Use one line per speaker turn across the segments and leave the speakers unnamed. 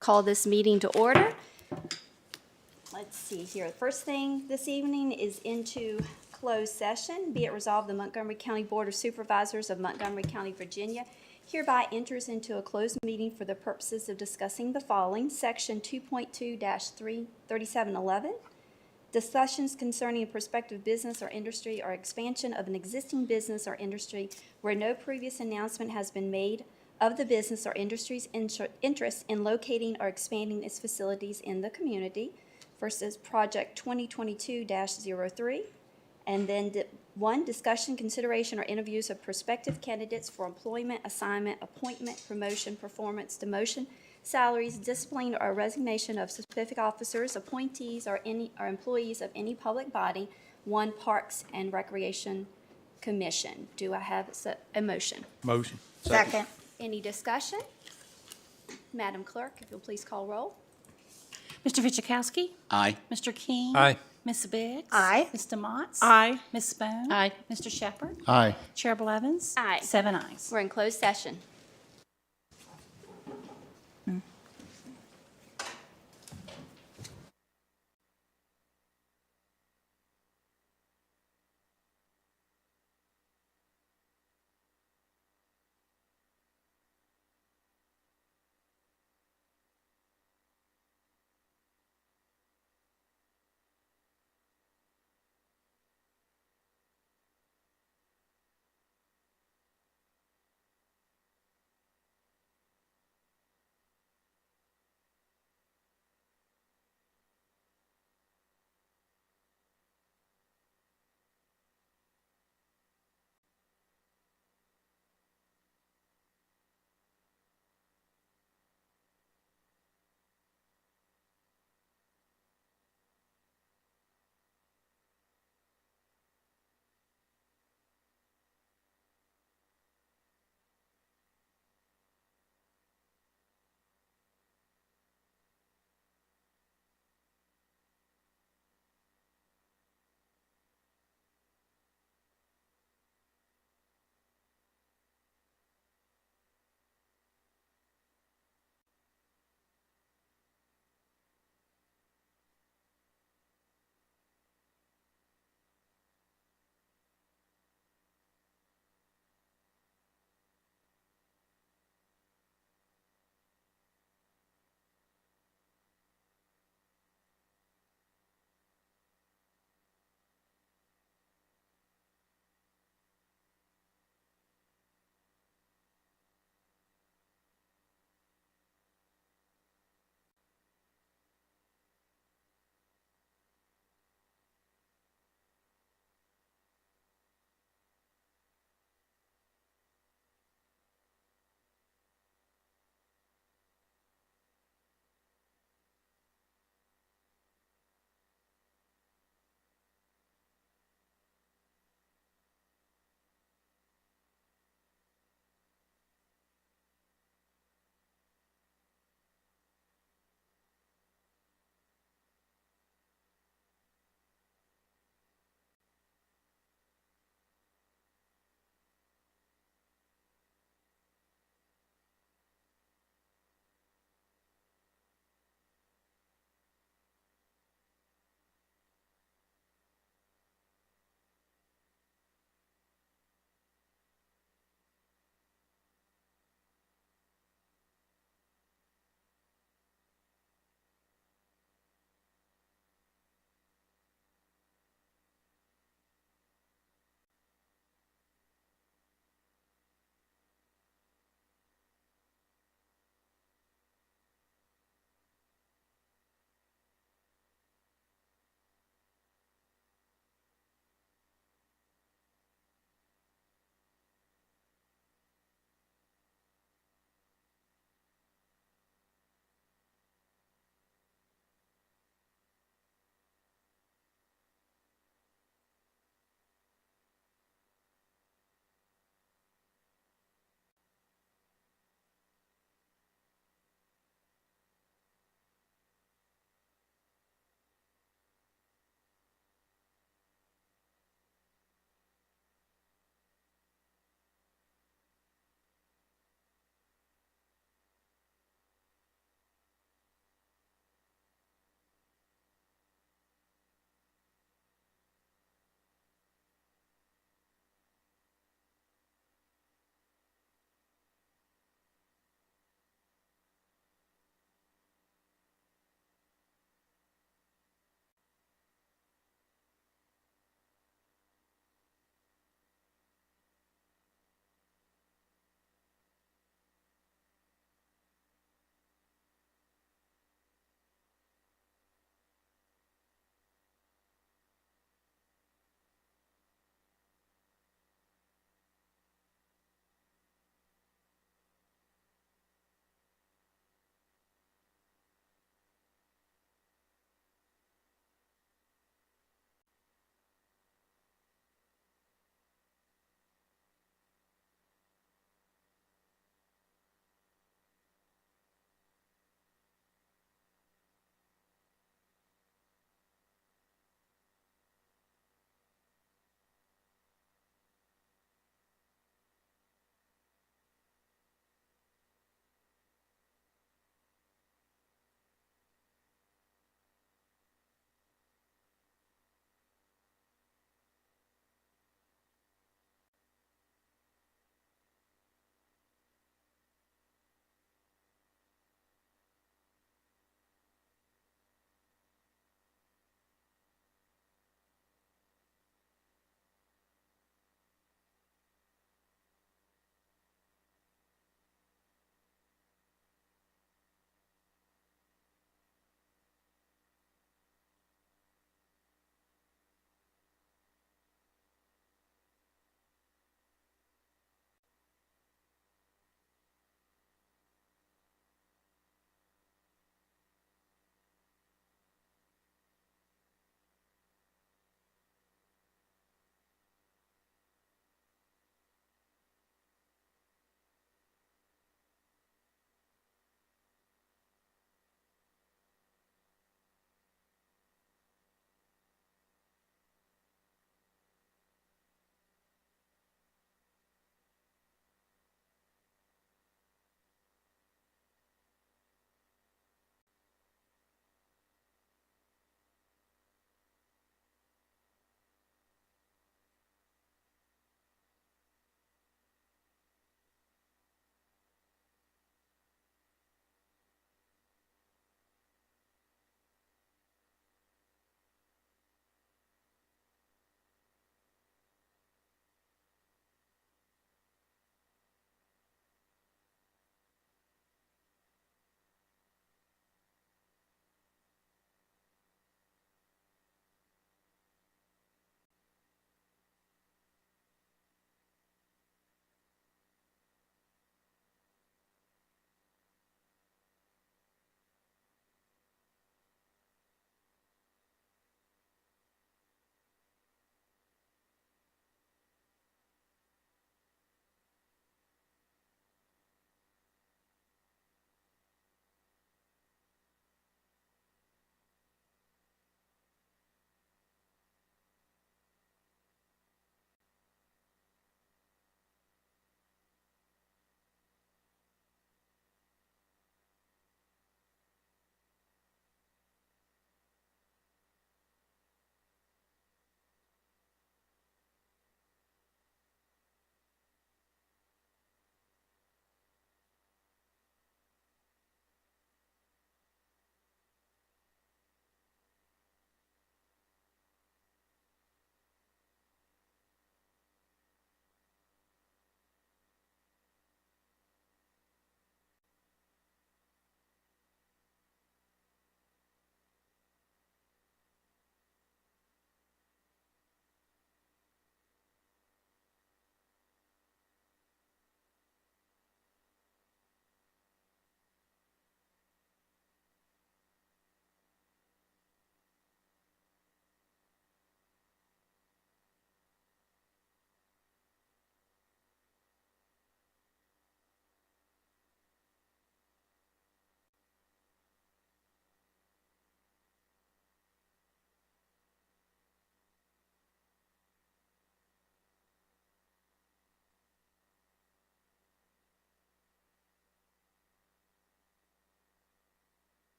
Call this meeting to order. Let's see here. The first thing this evening is into closed session. Be it resolved, the Montgomery County Board of Supervisors of Montgomery County, Virginia hereby enters into a closed meeting for the purposes of discussing the following. Section 2.2-33711, discussions concerning a prospective business or industry or expansion of an existing business or industry where no previous announcement has been made of the business or industry's interest in locating or expanding its facilities in the community versus Project 2022-03. And then one, discussion, consideration, or interviews of prospective candidates for employment, assignment, appointment, promotion, performance, demotion, salaries, discipline, or resignation of specific officers, appointees, or employees of any public body. One, Parks and Recreation Commission. Do I have a motion?
Motion.
Second.
Any discussion? Madam Clerk, if you'll please call roll.
Mr. Fichikowski?
Aye.
Mr. King?
Aye.
Ms. Biggs?
Aye.
Mr. Motts?
Aye.
Ms. Spoon?
Aye.
Mr. Shepherd?
Aye.
Chair Blevins?
Aye.
7 ayes.
We're in closed session.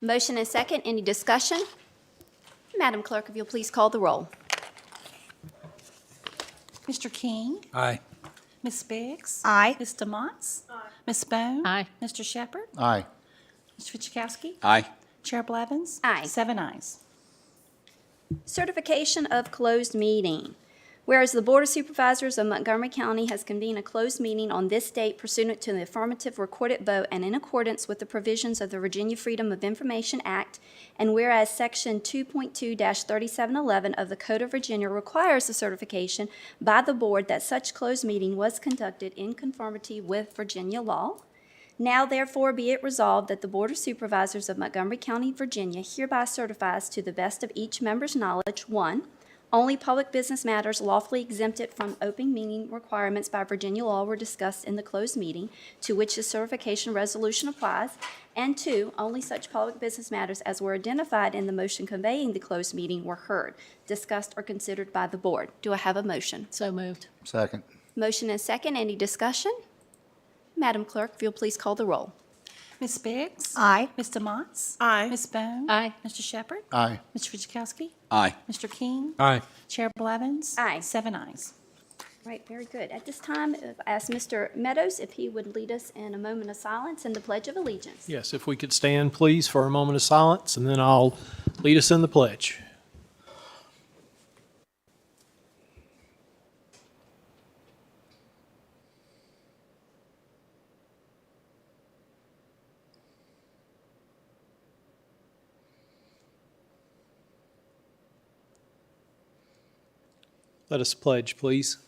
Motion and second. Any discussion? Madam Clerk, if you'll please call the roll.
Mr. King?
Aye.
Ms. Biggs?
Aye.
Ms. Demots? Ms. Bone?
Aye.
Mr. Shepherd?
Aye.
Mr. Fidzikowski?
Aye.
Chair Blevins?
Aye.
7 ayes.
Certification of closed meeting. Whereas the Board of Supervisors of Montgomery County has convened a closed meeting on this date pursuant to the affirmative recorded vote and in accordance with the provisions of the Virginia Freedom of Information Act, and whereas Section 2.2-3711 of the Code of Virginia requires the certification by the Board that such closed meeting was conducted in conformity with Virginia law. Now therefore be it resolved that the Board of Supervisors of Montgomery County, Virginia hereby certifies to the best of each member's knowledge, 1, only public business matters lawfully exempted from open meeting requirements by Virginia law were discussed in the closed meeting to which the certification resolution applies, and 2, only such public business matters as were identified in the motion conveying the closed meeting were heard, discussed, or considered by the Board. Do I have a motion?
So moved.
Second.
Motion and second. Any discussion? Madam Clerk, if you'll please call the roll.
Ms. Biggs?
Aye.
Ms. Demots?
Aye.
Ms. Bone?
Aye.
Mr. Shepherd?
Aye.
Mr. Fidzikowski?
Aye.
Mr. King?
Aye.
Chair Blevins?
Aye.
7 ayes.
Right, very good. At this time, I ask Mr. Meadows if he would lead us in a moment of silence and the Pledge of Allegiance.
Yes, if we could stand, please, for a moment of silence, and then I'll lead us in the pledge. Let us pledge, please.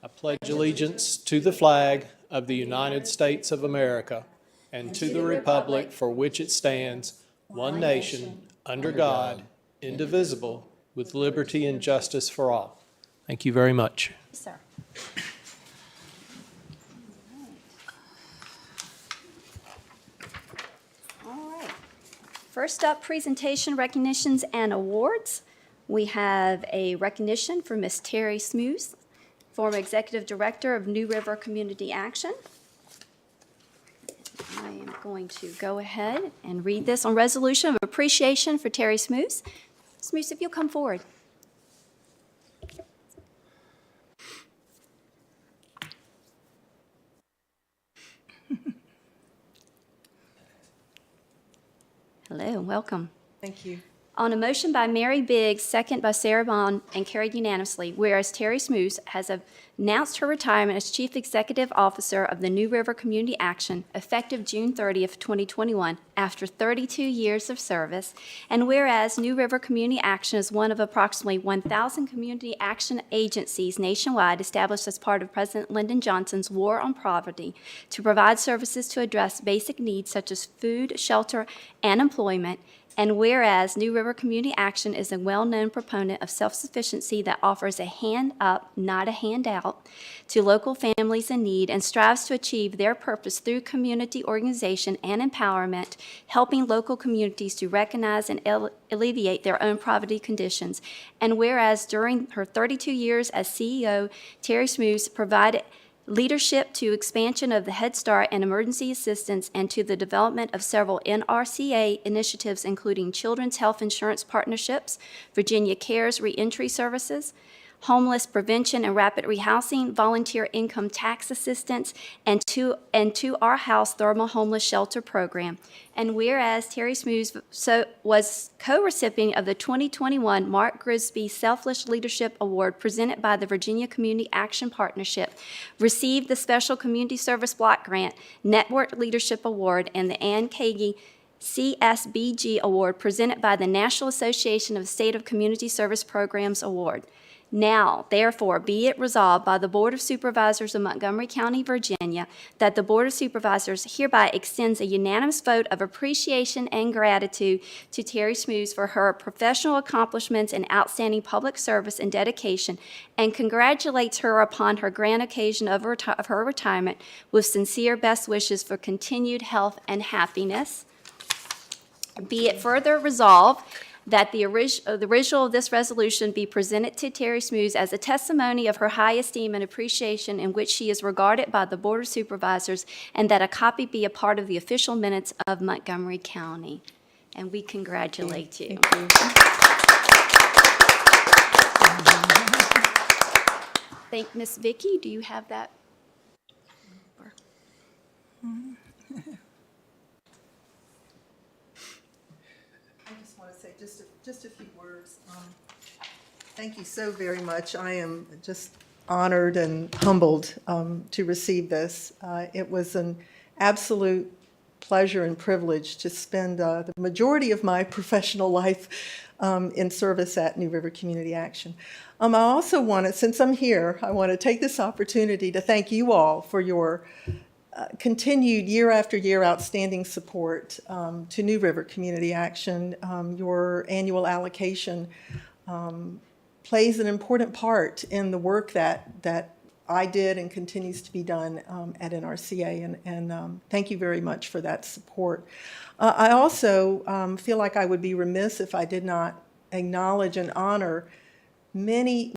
I pledge allegiance to the flag of the United States of America and to the republic for which it stands, one nation, under God, indivisible, with liberty and justice for all. Thank you very much.
Yes, sir. All right. First up, presentation, recognitions, and awards. We have a recognition for Miss Terry Smooth, former Executive Director of New River Community Action. I am going to go ahead and read this on resolution of appreciation for Terry Smooth. Smooth, if you'll come forward. Hello, welcome.
Thank you.
On a motion by Mary Biggs, second by Sarah Bond, and carried unanimously, whereas Terry Smooth has announced her retirement as Chief Executive Officer of the New River Community Action, effective June 30th, 2021, after 32 years of service, and whereas New River Community Action is one of approximately 1,000 community action agencies nationwide established as part of President Lyndon Johnson's War on Poverty to provide services to address basic needs such as food, shelter, and employment, and whereas New River Community Action is a well-known proponent of self-sufficiency that offers a hand up, not a handout, to local families in need and strives to achieve their purpose through community organization and empowerment, helping local communities to recognize and alleviate their own poverty conditions. And whereas during her 32 years as CEO, Terry Smooth provided leadership to expansion of the Head Start and emergency assistance and to the development of several NRCA initiatives, including Children's Health Insurance Partnerships, Virginia Cares Reentry Services, homeless prevention and rapid rehousing, volunteer income tax assistance, and to Our House Thermal Homeless Shelter Program. And whereas Terry Smooth was co-recipient of the 2021 Mark Grisby Selfless Leadership Award presented by the Virginia Community Action Partnership, received the Special Community Service Block Grant Network Leadership Award, and the Ann Kagi CSBG Award presented by the National Association of State of Community Service Programs Award. Now, therefore, be it resolved by the Board of Supervisors of Montgomery County, Virginia, that the Board of Supervisors hereby extends a unanimous vote of appreciation and gratitude to Terry Smooth for her professional accomplishments and outstanding public service and dedication, and congratulates her upon her grand occasion of her retirement with sincere best wishes for continued health and happiness. Be it further resolved that the original of this resolution be presented to Terry Smooth as a testimony of her high esteem and appreciation in which she is regarded by the Board of Supervisors, and that a copy be a part of the official minutes of Montgomery County. And we congratulate you. Thank Miss Vicky. Do you have that?
I just want to say just a few words. Thank you so very much. I am just honored and humbled to receive this. It was an absolute pleasure and privilege to spend the majority of my professional life in service at New River Community Action. I also want to, since I'm here, I want to take this opportunity to thank you all for your continued year after year outstanding support to New River Community Action. Your annual allocation plays an important part in the work that I did and continues to be done at NRCA, and thank you very much for that support. I also feel like I would be remiss if I did not acknowledge and honor many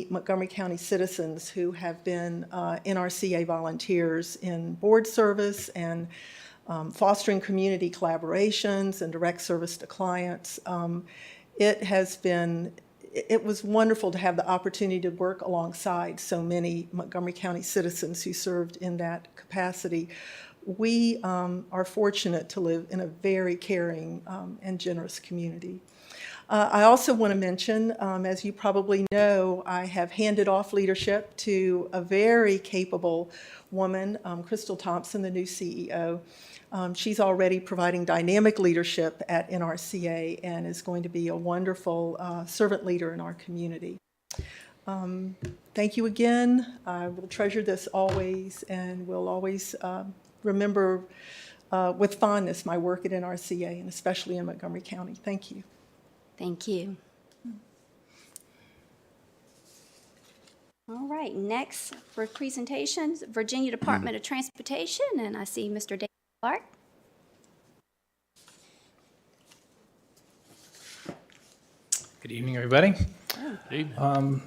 Montgomery County citizens who have been NRCA volunteers in board service and fostering community collaborations and direct service to clients. It was wonderful to have the opportunity to work alongside so many Montgomery County citizens who served in that capacity. We are fortunate to live in a very caring and generous community. I also want to mention, as you probably know, I have handed off leadership to a very capable woman, Crystal Thompson, the new CEO. She's already providing dynamic leadership at NRCA and is going to be a wonderful servant leader in our community. Thank you again. I will treasure this always, and will always remember with fondness my work at NRCA, and especially in Montgomery County. Thank you.
Thank you. All right, next for presentations, Virginia Department of Transportation, and I see Mr. David Clark.
Good evening, everybody.
Good evening.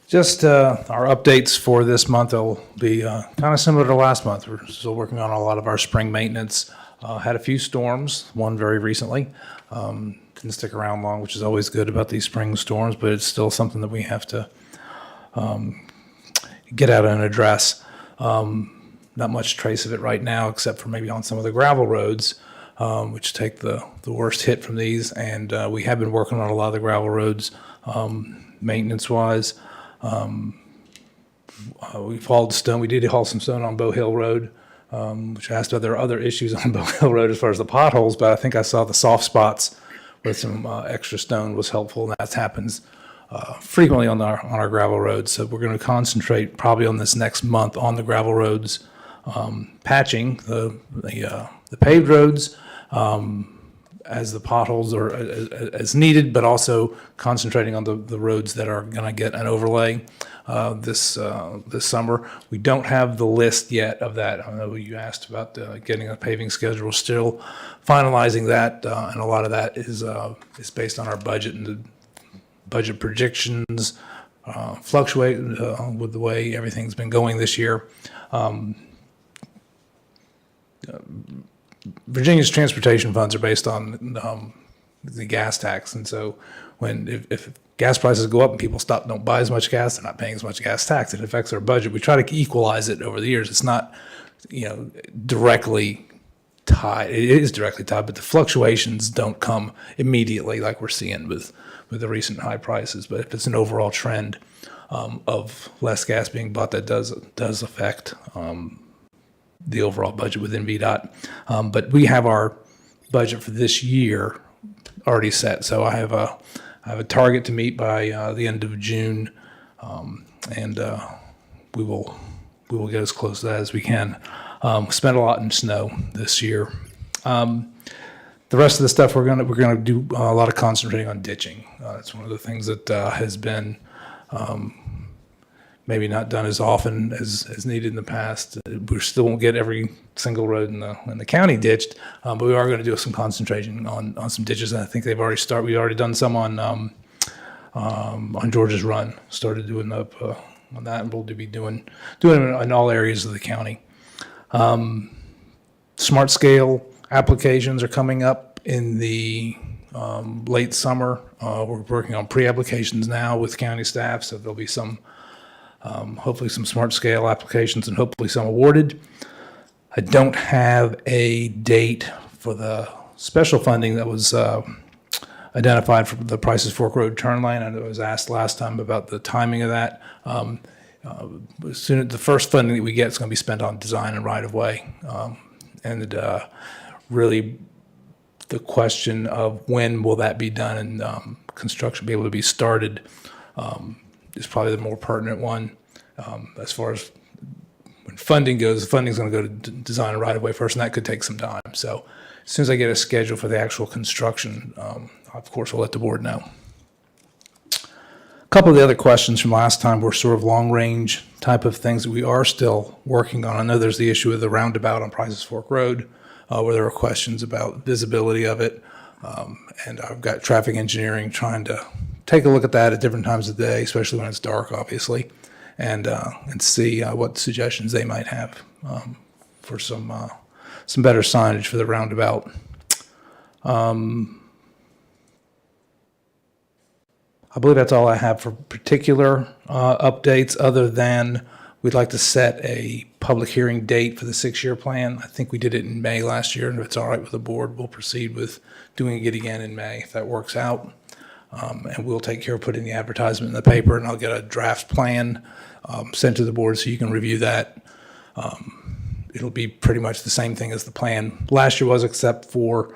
Just our updates for this month will be kind of similar to last month. We're still working on a lot of our spring maintenance. Had a few storms, one very recently. Didn't stick around long, which is always good about these spring storms, but it's still something that we have to get out and address. Not much trace of it right now, except for maybe on some of the gravel roads, which take the worst hit from these. And we have been working on a lot of the gravel roads maintenance-wise. We've hauled stone. We did haul some stone on Bow Hill Road, which I asked if there are other issues on Bow Hill Road as far as the potholes, but I think I saw the soft spots with some extra stone was helpful, and that happens frequently on our gravel roads. So we're going to concentrate probably on this next month on the gravel roads, patching the paved roads as the potholes are as needed, but also concentrating on the roads that are going to get an overlay this summer. We don't have the list yet of that. I know you asked about getting a paving schedule. We're still finalizing that, and a lot of that is based on our budget, and the budget predictions fluctuate with the way everything's been going this year. Virginia's transportation funds are based on the gas tax, and so if gas prices go up and people don't buy as much gas, they're not paying as much gas tax. It affects our budget. We try to equalize it over the years. It's not, directly tied. It is directly tied, but the fluctuations don't come immediately like we're seeing with the recent high prices. But if it's an overall trend of less gas being bought, that does affect the overall budget within VDOT. But we have our budget for this year already set. So I have a target to meet by the end of June, and we will get as close to that as we can. Spent a lot in snow this year. The rest of the stuff we're gonna do a lot of concentrating on ditching. It's one of the things that has been maybe not done as often as needed in the past. We still won't get every single road in the county ditched, but we are going to do some concentration on some ditches. And I think they've already started. We've already done some on George's Run. Started doing up on that, and we'll be doing it in all areas of the county. Smart scale applications are coming up in the late summer. We're working on pre-applications now with county staff, so there'll be some, hopefully some smart scale applications and hopefully some awarded. I don't have a date for the special funding that was identified for the Prices Fork Road turn lane. I was asked last time about the timing of that. As soon as the first funding that we get is going to be spent on design and right-of-way. Really the question of when will that be done and construction be able to be started is probably the more pertinent one. As far as when funding goes, the funding's going to go to design and right-of-way first, and that could take some time. So as soon as I get a schedule for the actual construction, of course, we'll let the board know. A couple of the other questions from last time were sort of long-range type of things that we are still working on. I know there's the issue of the roundabout on Prices Fork Road, where there are questions about visibility of it. And I've got traffic engineering trying to take a look at that at different times of the day, especially when it's dark, obviously, and see what suggestions they might have for some better signage for the roundabout. I believe that's all I have for particular updates, other than we'd like to set a public hearing date for the 6-year plan. I think we did it in May last year, and if it's all right with the board, we'll proceed with doing it again in May if that works out. And we'll take care of putting the advertisement in the paper, and I'll get a draft plan sent to the board so you can review that. It'll be pretty much the same thing as the plan last year was, except for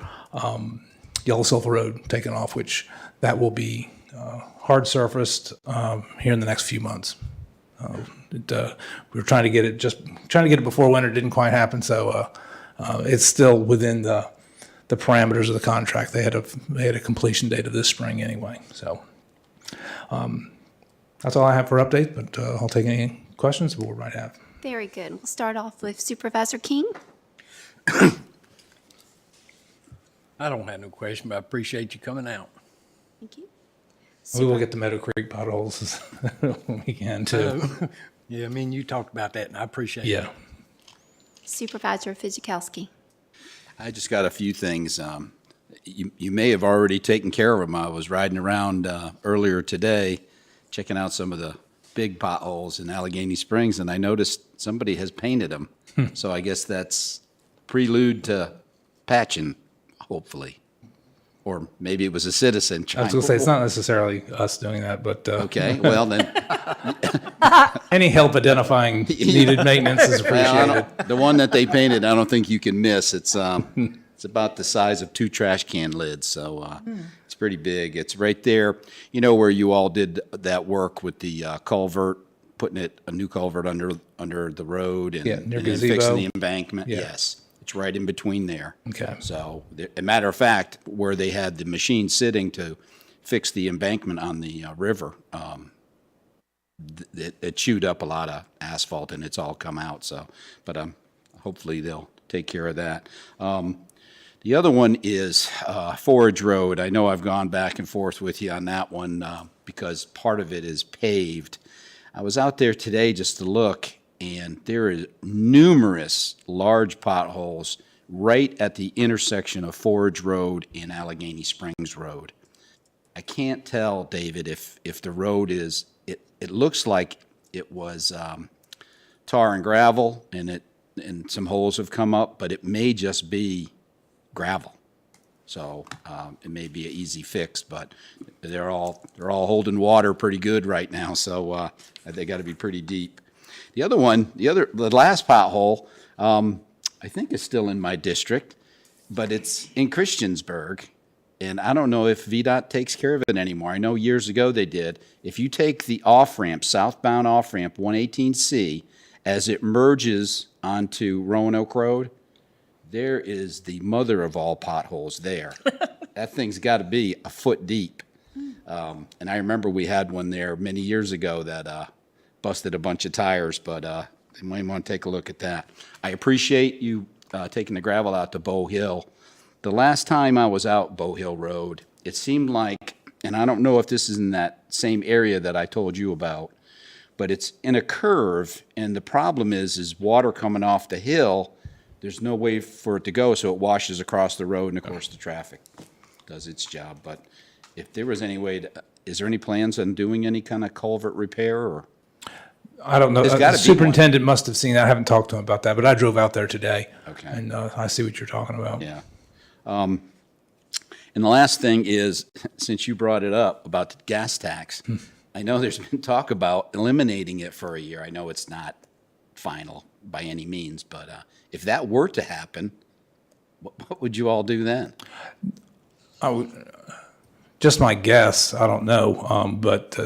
Yellow Sulphur Road taken off, which that will be hard surfaced here in the next few months. We were trying to get it before winter. Didn't quite happen, so it's still within the parameters of the contract. They had a completion date of this spring anyway. So that's all I have for update. But I'll take any questions the board might have.
Very good. We'll start off with Supervisor King.
I don't have no question, but I appreciate you coming out.
Thank you.
We will get the Meadow Creek potholes when we can too.
Yeah, I mean, you talked about that, and I appreciate it.
Yeah.
Supervisor Fizikowski.
I just got a few things. You may have already taken care of them. I was riding around earlier today, checking out some of the big potholes in Allegheny Springs, and I noticed somebody has painted them. So I guess that's prelude to patching, hopefully. Or maybe it was a citizen
I
trying.
was going to say, it's not necessarily us doing that, but
Okay, well then,
any help identifying needed maintenance is appreciated.
the one that they painted, I don't think you can miss. It's about the size of 2 trash can lids, so it's pretty big. It's right there, you know, where you all did that work with the culvert, putting a new culvert under the road and,
Yeah, near
and then
gazebo.
fixing the embankment.
Yeah.
Yes, it's right in between there.
Okay.
So, a matter of fact, where they had the machine sitting to fix the embankment on the river, it chewed up a lot of asphalt and it's all come out. So, but hopefully they'll take care of that. The other one is Forage Road. I know I've gone back and forth with you on that one because part of it is paved. I was out there today just to look, and there is numerous large potholes right at the intersection of Forage Road and Allegheny Springs Road. I can't tell, David, if the road is, it looks like it was tar and gravel, and some holes have come up, but it may just be gravel. So it may be an easy fix, but they're all holding water pretty good right now, so they got to be pretty deep. The other one, the last pothole, I think is still in my district, but it's in Christiansburg, and I don't know if VDOT takes care of it anymore. I know years ago they did. If you take the off-ramp, southbound off-ramp 118C, as it merges onto Roanoke Road, there is the mother of all potholes there. That thing's got to be a foot deep. And I remember we had one there many years ago that busted a bunch of tires, but they might want to take a look at that. I appreciate you taking the gravel out to Bow Hill. The last time I was out Bow Hill Road, it seemed like, and I don't know if this is in that same area that I told you about, but it's in a curve, and the problem is water coming off the hill, there's no way for it to go, so it washes across the road, and of course the traffic does its job. But if there was any way to, is there any plans on doing any kind of culvert repair, or?
I don't know.
There's
The
gotta be one.
superintendent must have seen that. I haven't talked to him about that, but I drove out there today.
Okay.
And I see what you're talking about.
Yeah. And the last thing is, since you brought it up about the gas tax, I know there's been talk about eliminating it for a year. I know it's not final by any means, but if that were to happen, what would you all do then?
Just my guess, I don't know, but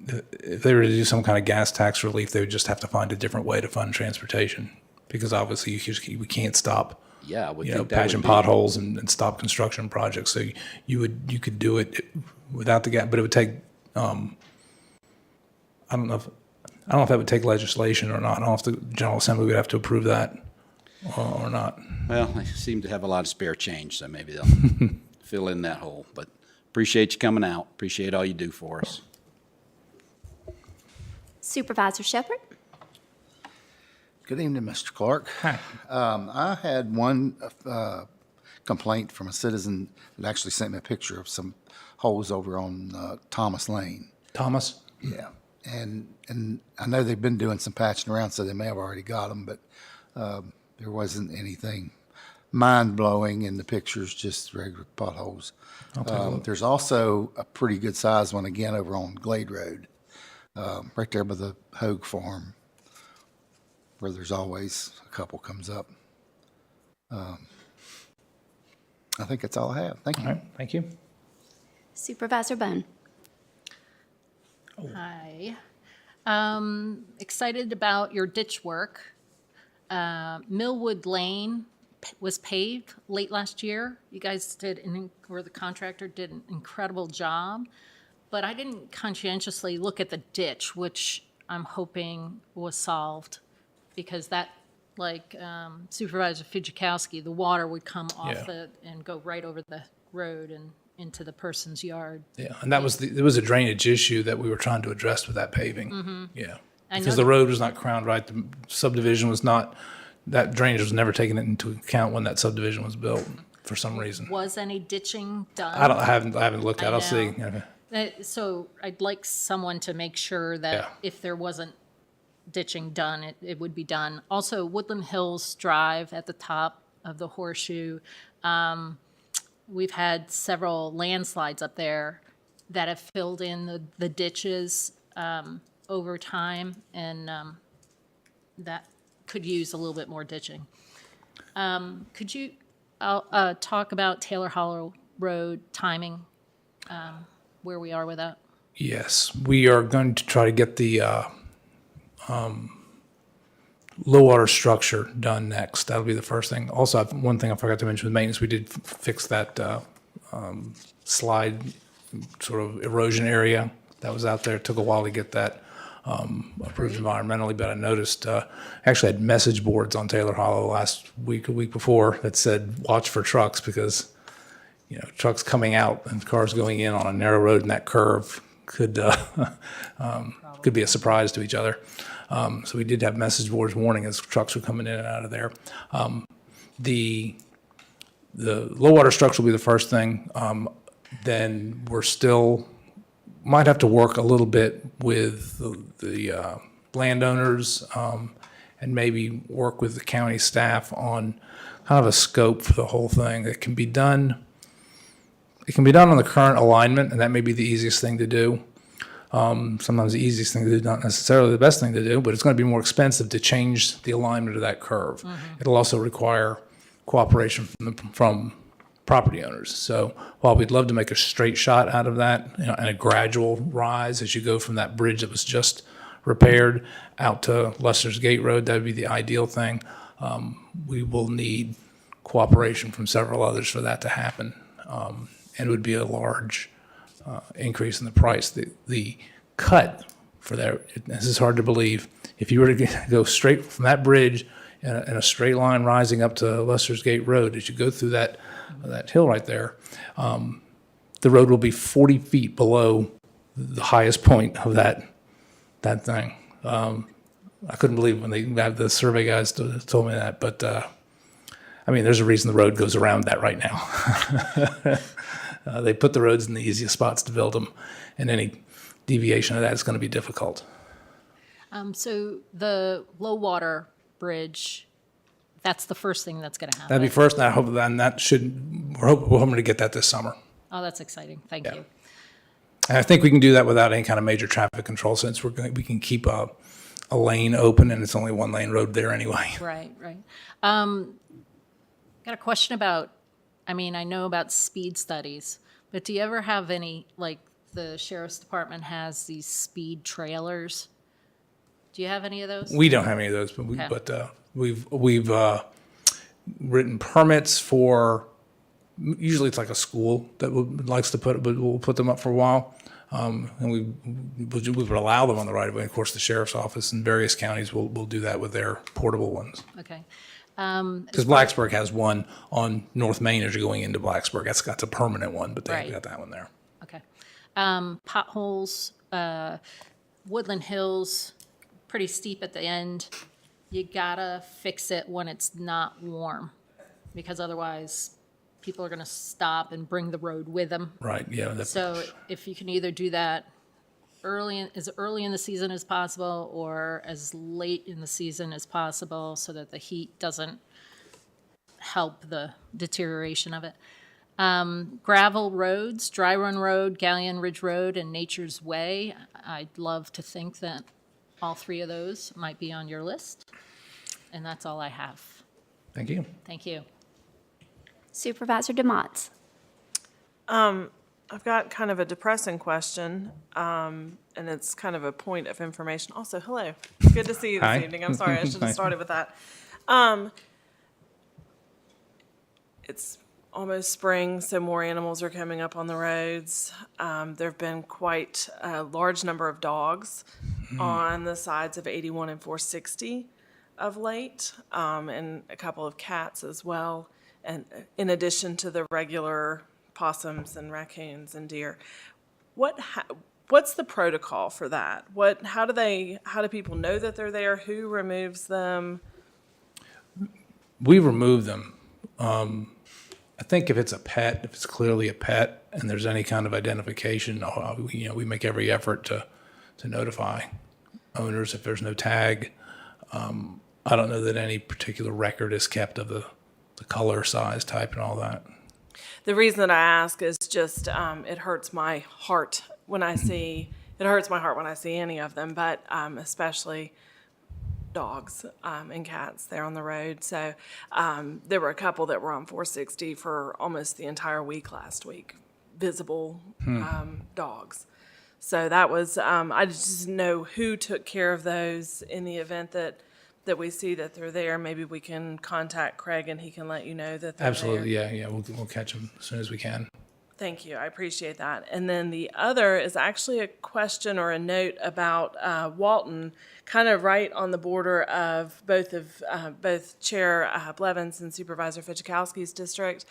if they were to do some kind of gas tax relief, they would just have to find a different way to fund transportation, because obviously we can't stop,
Yeah, I would
you know,
think that would
patching
be-
potholes and stop construction projects. So you could do it without the gas, but it would take, I don't know if that would take legislation or not. I don't know if the General Assembly would have to approve that or not.
Well, they seem to have a lot of spare change, so maybe they'll fill in that hole. But appreciate you coming out. Appreciate all you do for us.
Supervisor Shepherd?
Good evening, Mr. Clark.
Hi.
I had one complaint from a citizen that actually sent me a picture of some holes over on Thomas Lane.
Thomas?
Yeah, and I know they've been doing some patching around, so they may have already got them, but there wasn't anything mind-blowing in the pictures, just regular potholes. There's also a pretty good sized one again over on Glade Road, right there by the Hogue Farm, where there's always a couple comes up. I think that's all I have. Thank you.
All right, thank you.
Supervisor Bone?
Hi. Excited about your ditch work. Millwood Lane was paved late last year. You guys or the contractor did an incredible job, but I didn't conscientiously look at the ditch, which I'm hoping was solved, because that, like Supervisor Fujikowski, the water would come off
Yeah.
and go right over the road and into the person's yard.
Yeah, and that was there was a drainage issue that we were trying to address with that paving. Yeah,
I
because
know-
the road was not crowned right. The subdivision was not. That drainage was never taken into account when that subdivision was built for some reason.
Was any ditching done?
I haven't looked at it.
I
I'll see.
know. So I'd like someone to make sure that
Yeah.
if there wasn't ditching done, it would be done. Also, Woodland Hills Drive at the top of the horseshoe, we've had several landslides up there that have filled in the ditches over time, and that could use a little bit more ditching. Could you talk about Taylor Hollow Road timing, where we are with that?
Yes, we are going to try to get the low water structure done next. That'll be the first thing. Also, one thing I forgot to mention with maintenance, we did fix that slide sort of erosion area that was out there. It took a while to get that approved environmentally, but I noticed, actually had message boards on Taylor Hollow last week, a week before, that said, watch for trucks, because, you know, trucks coming out and cars going in on a narrow road in that curve could be a surprise to each other. So we did have message boards warning as trucks were coming in and out of there. The low water structure will be the first thing. Then we're still, might have to work a little bit with the landowners and maybe work with the county staff on kind of a scope for the whole thing. It can be done on the current alignment, and that may be the easiest thing to do. Sometimes the easiest thing to do, not necessarily the best thing to do, but it's going to be more expensive to change the alignment of that curve. It'll also require cooperation from property owners. So while we'd love to make a straight shot out of that, you know, and a gradual rise as you go from that bridge that was just repaired out to Lester's Gate Road, that would be the ideal thing. We will need cooperation from several others for that to happen. And it would be a large increase in the price. The cut for there. This is hard to believe. If you were to go straight from that bridge in a straight line rising up to Lester's Gate Road, as you go through that hill right there, the road will be 40 feet below the highest point of that thing. I couldn't believe when they had the survey guys told me that, but I mean, there's a reason the road goes around that right now. They put the roads in the easiest spots to build them, and any deviation of that is going to be difficult.
So the low water bridge, that's the first thing that's going to happen.
That'd be first, and I hope we're hoping to get that this summer.
Oh, that's exciting. Thank you.
And I think we can do that without any kind of major traffic control, since we can keep a lane open, and it's only one lane road there anyway.
Right. Got a question about, I mean, I know about speed studies, but do you ever have any, like the sheriff's department has these speed trailers? Do you have any of those?
We don't have any of those, but we've written permits for. Usually, it's like a school that likes to put, but we'll put them up for a while, and we would allow them on the right of way. Of course, the sheriff's office in various counties will do that with their portable ones.
Okay.
Because Blacksburg has one on North Main as you're going into Blacksburg. That's a permanent one, but they've
Right.
got that one there.
Okay. Potholes, Woodland Hills, pretty steep at the end. You gotta fix it when it's not warm, because otherwise people are gonna stop and bring the road with them.
Right. Yeah.
So if you can either do that as early in the season as possible or as late in the season as possible so that the heat doesn't help the deterioration of it. Gravel roads, Dry Run Road, Galleon Ridge Road, and Nature's Way. I'd love to think that all three of those might be on your list. And that's all I have.
Thank you.
Thank you.
Supervisor DeMott.
I've got kind of a depressing question, and it's kind of a point of information. Also, hello. Good to see you this
Hi.
evening. I'm sorry, I should have started with that. It's almost spring, so more animals are coming up on the roads. There have been quite a large number of dogs on the sides of 81 and 460 of late, and a couple of cats as well, and in addition to the regular possums and raccoons and deer. What's the protocol for that? How do people know that they're there? Who removes them?
We remove them. I think if it's a pet, if it's clearly a pet, and there's any kind of identification, we make every effort to notify owners if there's no tag. I don't know that any particular record is kept of the color, size, type, and all that.
The reason that I ask is just it hurts my heart when I see any of them, but especially dogs and cats there on the road. So there were a couple that were on 460 for almost the entire week last week, visible dogs. So that was I just didn't know who took care of those in the event that we see that they're there. Maybe we can contact Craig and he can let you know that they're
Absolutely,
there.
yeah. We'll catch them as soon as we can.
Thank you. I appreciate that. And then the other is actually a question or a note about Walton, kind of right on the border of both Chair Blevins and Supervisor Fichikowski's district.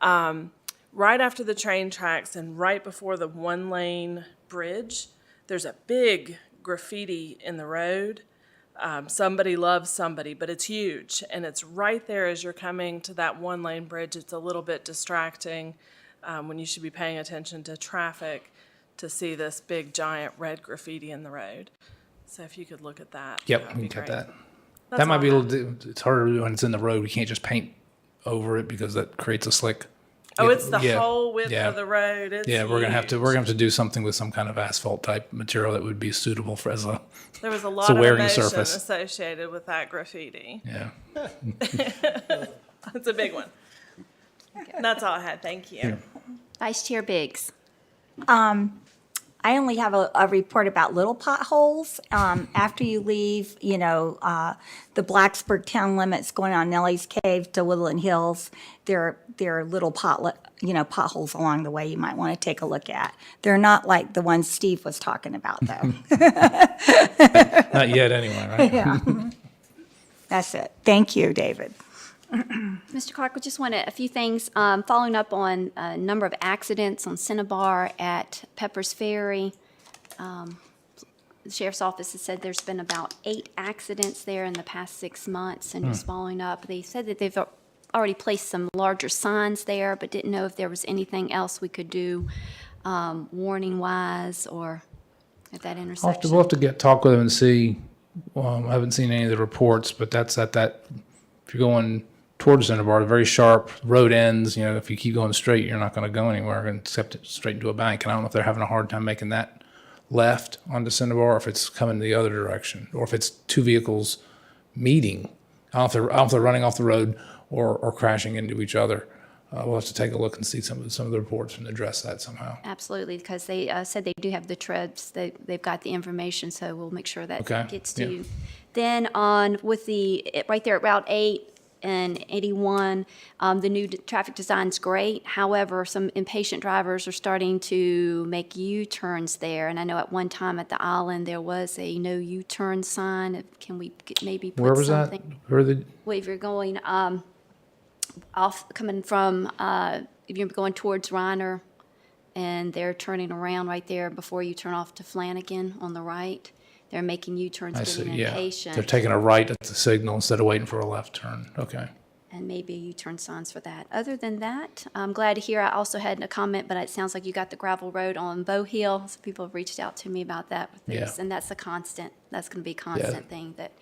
Right after the train tracks and right before the one-lane bridge, there's a big graffiti in the road. Somebody loves somebody, but it's huge, and it's right there as you're coming to that one-lane bridge. It's a little bit distracting when you should be paying attention to traffic to see this big, giant red graffiti in the road. So if you could look at that.
Yep,
that'd
we
be
can cut
great.
that.
That's
That might
all
be
I
a
have.
little, it's harder when it's in the road. We can't just paint over it because that creates a slick.
Oh, it's the
Yeah,
whole width
yeah.
of the road. It's
Yeah, we're gonna have
huge.
to do something with some kind of asphalt type material that would be suitable for as a,
There was a
a
lot of
wearing
emotion
surface.
associated with that graffiti.
yeah.
It's a big one. That's all I had. Thank you.
Vice Chair Biggs.
I I only have a report about little potholes. After you leave, the Blacksburg town limits going on Nellie's Cave to Woodland Hills, there are little potholes along the way you might want to take a look at. They're not like the ones Steve was talking about, though.
Not yet, anyway, right?
Yeah. That's it. Thank you, David.
Mr. Clark, we just wanted a few things, following up on a number of accidents on Cinnabar at Pepper's Ferry. The Sheriff's Office has said there's been about 8 accidents there in the past 6 months, and just following up, they said that they've already placed some larger signs there, but didn't know if there was anything else we could do warning-wise or at that intersection.
We'll have to talk with them and see. I haven't seen any of the reports, but that's at that, if you're going towards Cinnabar, very sharp road ends. If you keep going straight, you're not going to go anywhere except straight into a bank. And I don't know if they're having a hard time making that left onto Cinnabar, or if it's coming the other direction, or if it's two vehicles meeting. I don't know if they're running off the road or crashing into each other. We'll have to take a look and see some of the reports and address that somehow.
Absolutely, because they said they do have the treads. They've got the information, so we'll make sure that gets to you. Then with right there at Route 8 and 81, the new traffic design's great. However, some impatient drivers are starting to make U-turns there. And I know at one time at the island, there was a no U-turn sign. Can we maybe put something?
Where was that?
Well, if you're going coming from, if you're going towards Reiner, and they're turning around right there before you turn off to Flanagan on the right. They're making U-turns,
I see,
getting
yeah.
impatient.
They're taking a right at the signal instead of waiting for a left turn. Okay.
And maybe U-turn signs for that. Other than that, I'm glad to hear, I also had a comment, but it sounds like you got the gravel road on Bow Hill. So people have reached out to me about that with this.
Yeah.
And that's going to be a constant thing that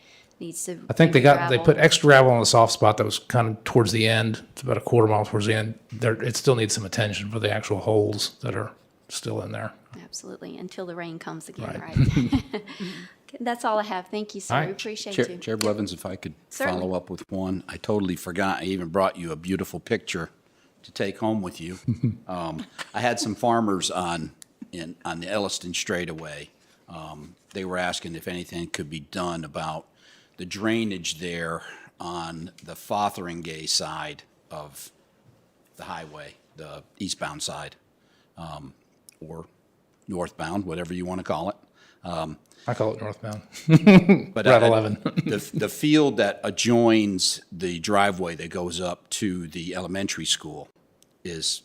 needs to
I think
be
they
gravel.
put extra gravel on the soft spot that was kind of towards the end. It's about a quarter mile towards the end. It still needs some attention for the actual holes that are still in there.
Absolutely, until the rain comes again,
Right.
right? That's all I have. Thank you, sir.
All right.
We appreciate
Chair,
you.
Chair Blevins, if I could
Certainly.
follow up with one. I totally forgot. I even brought you a beautiful picture to take home with you. I had some farmers on the Elliston straightaway. They were asking if anything could be done about the drainage there on the Fotheringay side of the highway, the eastbound side, or northbound, whatever you want to call it.
I call it northbound.
But
Route 11.
the field that adjoins the driveway that goes up to the elementary school is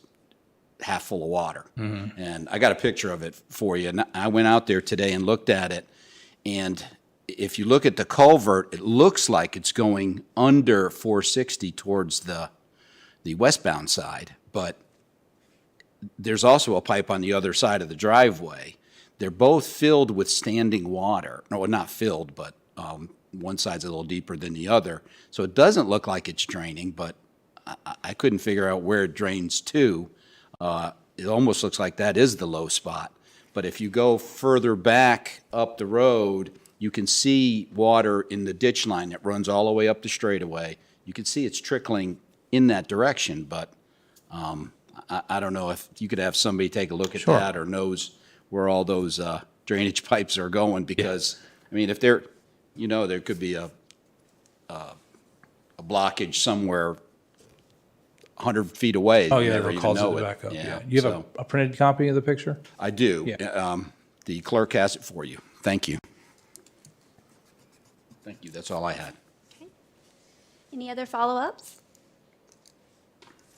half full of water. And I got a picture of it for you. And I went out there today and looked at it. And if you look at the culvert, it looks like it's going under 460 towards the westbound side. But there's also a pipe on the other side of the driveway. They're both filled with standing water. No, not filled, but one side's a little deeper than the other. So it doesn't look like it's draining, but I couldn't figure out where it drains to. It almost looks like that is the low spot. But if you go further back up the road, you can see water in the ditch line that runs all the way up the straightaway. You can see it's trickling in that direction, but I don't know if you could have somebody take a look at that or knows where all those drainage pipes are going, because, I mean, if there could be a blockage somewhere 100 feet away.
Oh,
You
yeah,
never
it'll
even
cause it
know
to back up.
Yeah,
Yeah. You have
so
a printed copy of the picture?
I do.
Yeah.
The clerk has it for you. Thank you. Thank you. That's all I had.
Any other follow-ups?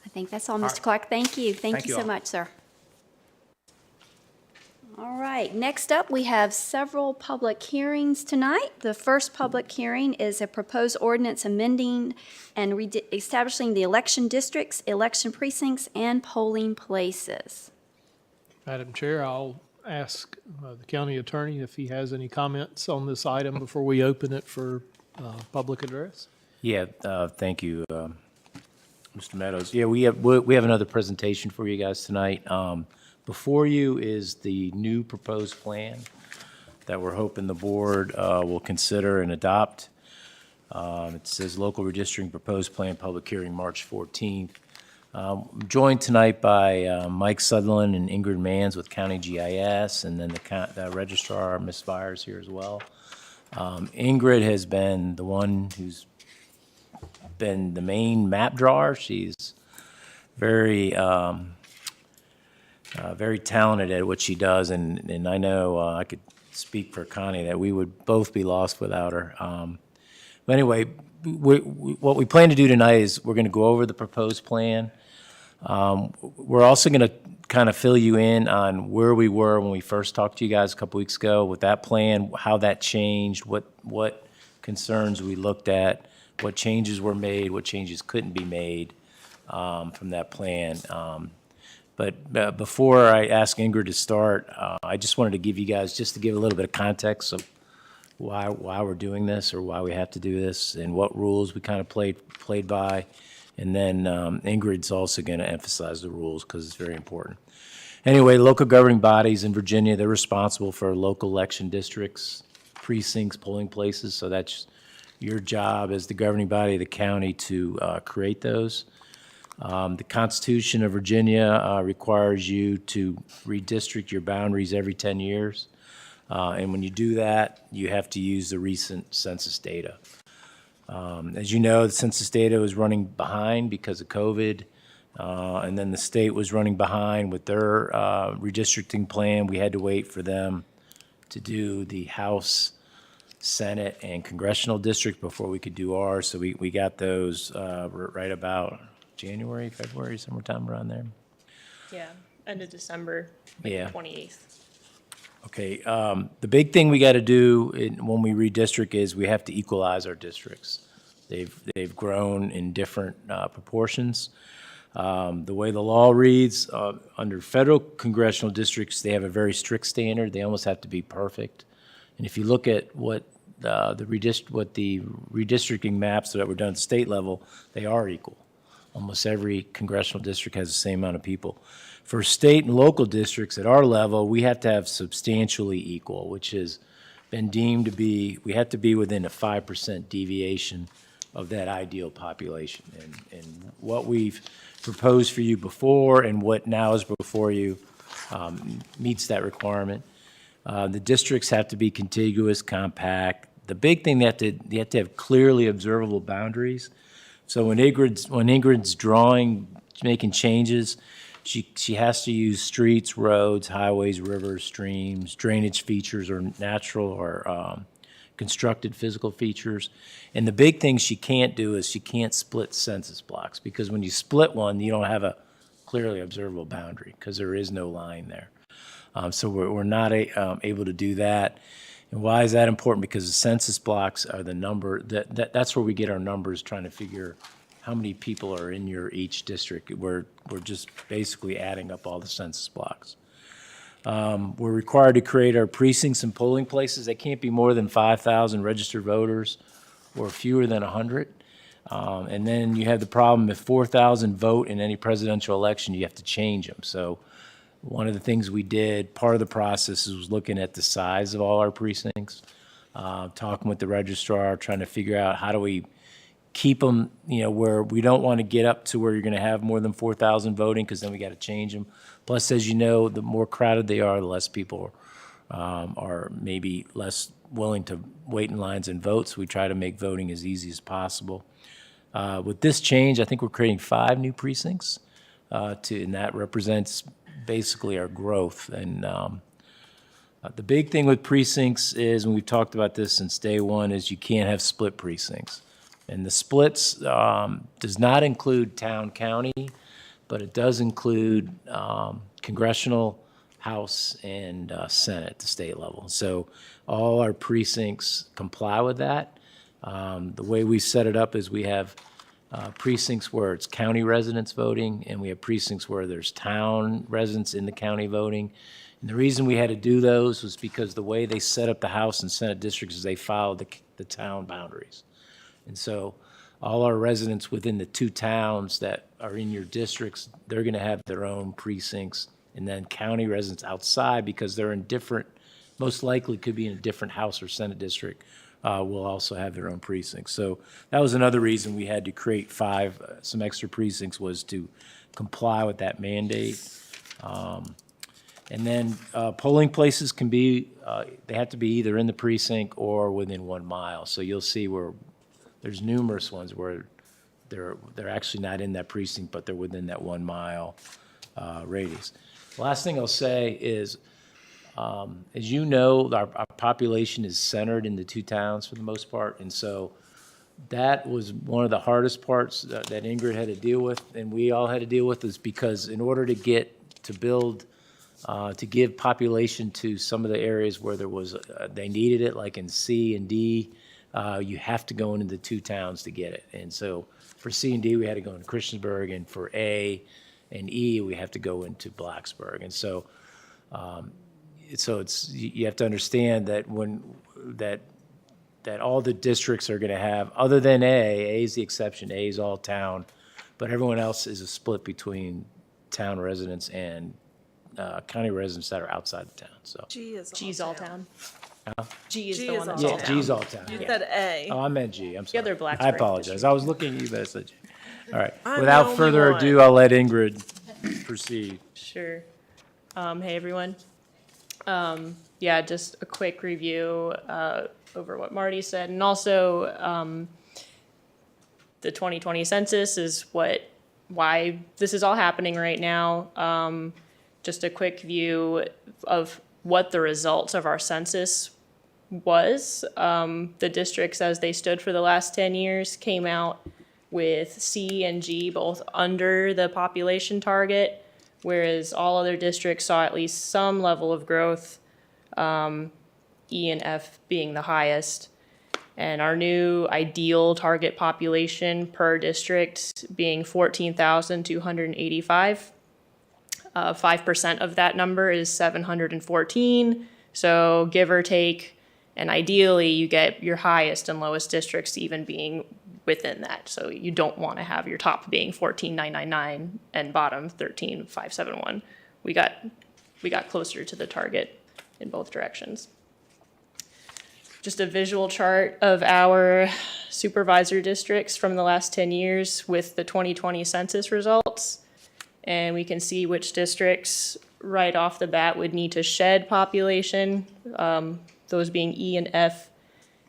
I think that's all, Mr. Clark. Thank you. Thank you so
all.
much, sir. All right, next up, we have several public hearings tonight. The first public hearing is a proposed ordinance amending and establishing the election districts, election precincts, and polling places.
Madam Chair, I'll ask the county attorney if he has any comments on this item before we open it for public address.
Yeah, thank you, Mr. Meadows. Yeah, we have another presentation for you guys tonight. Before you is the new proposed plan that we're hoping the board will consider and adopt. It says local redistricting proposed plan, public hearing March 14th. I'm joined tonight by Mike Sutherland and Ingrid Manns with County GIS, and then the registrar, Ms. Byers, here as well. Ingrid has been the one who's been the main map drawer. She's very very talented at what she does, and I know I could speak for Connie that we would both be lost without her. But anyway, what we plan to do tonight is we're going to go over the proposed plan. We're also going to kind of fill you in on where we were when we first talked to you guys a couple weeks ago with that plan, how that changed, what concerns we looked at, what changes were made, what changes couldn't be made from that plan. But before I ask Ingrid to start, I just wanted to give you guys, just to give a little bit of context of why we're doing this or why we have to do this and what rules we kind of played by. And then Ingrid's also going to emphasize the rules because it's very important. Anyway, local governing bodies in Virginia, they're responsible for local election districts, precincts, polling places. So that's your job as the governing body of the county to create those. The Constitution of Virginia requires you to redistrict your boundaries every 10 years. And when you do that, you have to use the recent census data. As you know, the census data was running behind because of COVID, and then the state was running behind with their redistricting plan. We had to wait for them to do the House, Senate, and congressional district before we could do ours. So we got those right about January, February, summertime around there.
Yeah, end of December,
Yeah.
28th.
Okay, the big thing we got to do when we redistrict is we have to equalize our districts. They've grown in different proportions. The way the law reads, under federal congressional districts, they have a very strict standard. They almost have to be perfect. And if you look at what the redistricting maps that were done at the state level, they are equal. Almost every congressional district has the same amount of people. For state and local districts at our level, we have to have substantially equal, which has been deemed to be, we have to be within a 5% deviation of that ideal population. And what we've proposed for you before and what now is before you meets that requirement. The districts have to be contiguous, compact. The big thing, you have to have clearly observable boundaries. So when Ingrid's drawing, making changes, she has to use streets, roads, highways, rivers, streams, drainage features, or natural or constructed physical features. And the big thing she can't do is she can't split census blocks, because when you split one, you don't have a clearly observable boundary because there is no line there. So we're not able to do that. And why is that important? Because the census blocks are the number, that's where we get our numbers, trying to figure how many people are in each district. We're just basically adding up all the census blocks. We're required to create our precincts and polling places. They can't be more than 5,000 registered voters or fewer than 100. And then you have the problem, if 4,000 vote in any presidential election, you have to change them. So one of the things we did, part of the process was looking at the size of all our precincts, talking with the registrar, trying to figure out how do we keep them, where we don't want to get up to where you're going to have more than 4,000 voting, because then we got to change them. Plus, as you know, the more crowded they are, the less people are maybe less willing to wait in lines and vote. So we try to make voting as easy as possible. With this change, I think we're creating 5 new precincts, and that represents basically our growth. And the big thing with precincts is, and we've talked about this since day one, is you can't have split precincts. And the splits does not include town, county, but it does include congressional, House, and Senate at the state level. So all our precincts comply with that. The way we set it up is we have precincts where it's county residents voting, and we have precincts where there's town residents in the county voting. And the reason we had to do those was because the way they set up the House and Senate districts is they followed the town boundaries. And so all our residents within the 2 towns that are in your districts, they're going to have their own precincts. And then county residents outside, because they're in different, most likely could be in a different House or Senate district, will also have their own precincts. So that was another reason we had to create some extra precincts, was to comply with that mandate. And then polling places can be, they have to be either in the precinct or within 1 mile. So you'll see where there's numerous ones where they're actually not in that precinct, but they're within that 1 mile radius. The last thing I'll say is, as you know, our population is centered in the 2 towns for the most part, and so that was one of the hardest parts that Ingrid had to deal with, and we all had to deal with, is because in order to give population to some of the areas where they needed it, like in C and D, you have to go into the 2 towns to get it. And so for C and D, we had to go into Christiansburg, and for A and E, we have to go into Blacksburg. And so, you have to understand that that all the districts are going to have, other than A is the exception, A is all town, but everyone else is a split between town residents and county residents that are outside the town, so.
G's all town.
G is
G
the
is
one
all
that's
Yeah,
town.
all town.
G's all town.
You
yeah.
said A.
Oh, I meant G, I'm sorry.
other Blacksburg
I apologize, I was looking at you, but I said G. All right,
I'm the
without
only
further
one.
ado, I'll let Ingrid proceed.
Sure. Hey, everyone. Yeah, just a quick review over what Marty said. And also, the 2020 census is why this is all happening right now. Just a quick view of what the results of our census was. The districts, as they stood for the last 10 years, came out with C and G both under the population target, whereas all other districts saw at least some level of growth, E and F being the highest. And our new ideal target population per district being 14,285. 5% of that number is 714. So give or take, and ideally you get your highest and lowest districts even being within that. So you don't want to have your top being 14,999 and bottom 13,571. We got closer to the target in both directions. Just a visual chart of our supervisor districts from the last 10 years with the 2020 census results. And we can see which districts right off the bat would need to shed population, those being E and F,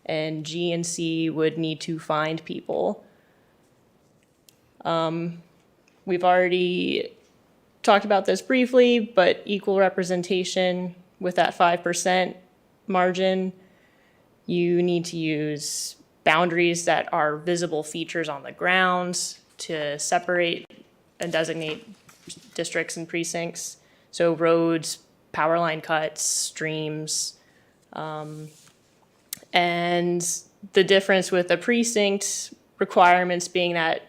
and G and C would need to find people. We've already talked about this briefly, but equal representation with that 5% margin, you need to use boundaries that are visible features on the grounds to separate and designate districts and precincts. So roads, power line cuts, streams. And the difference with the precinct requirements being that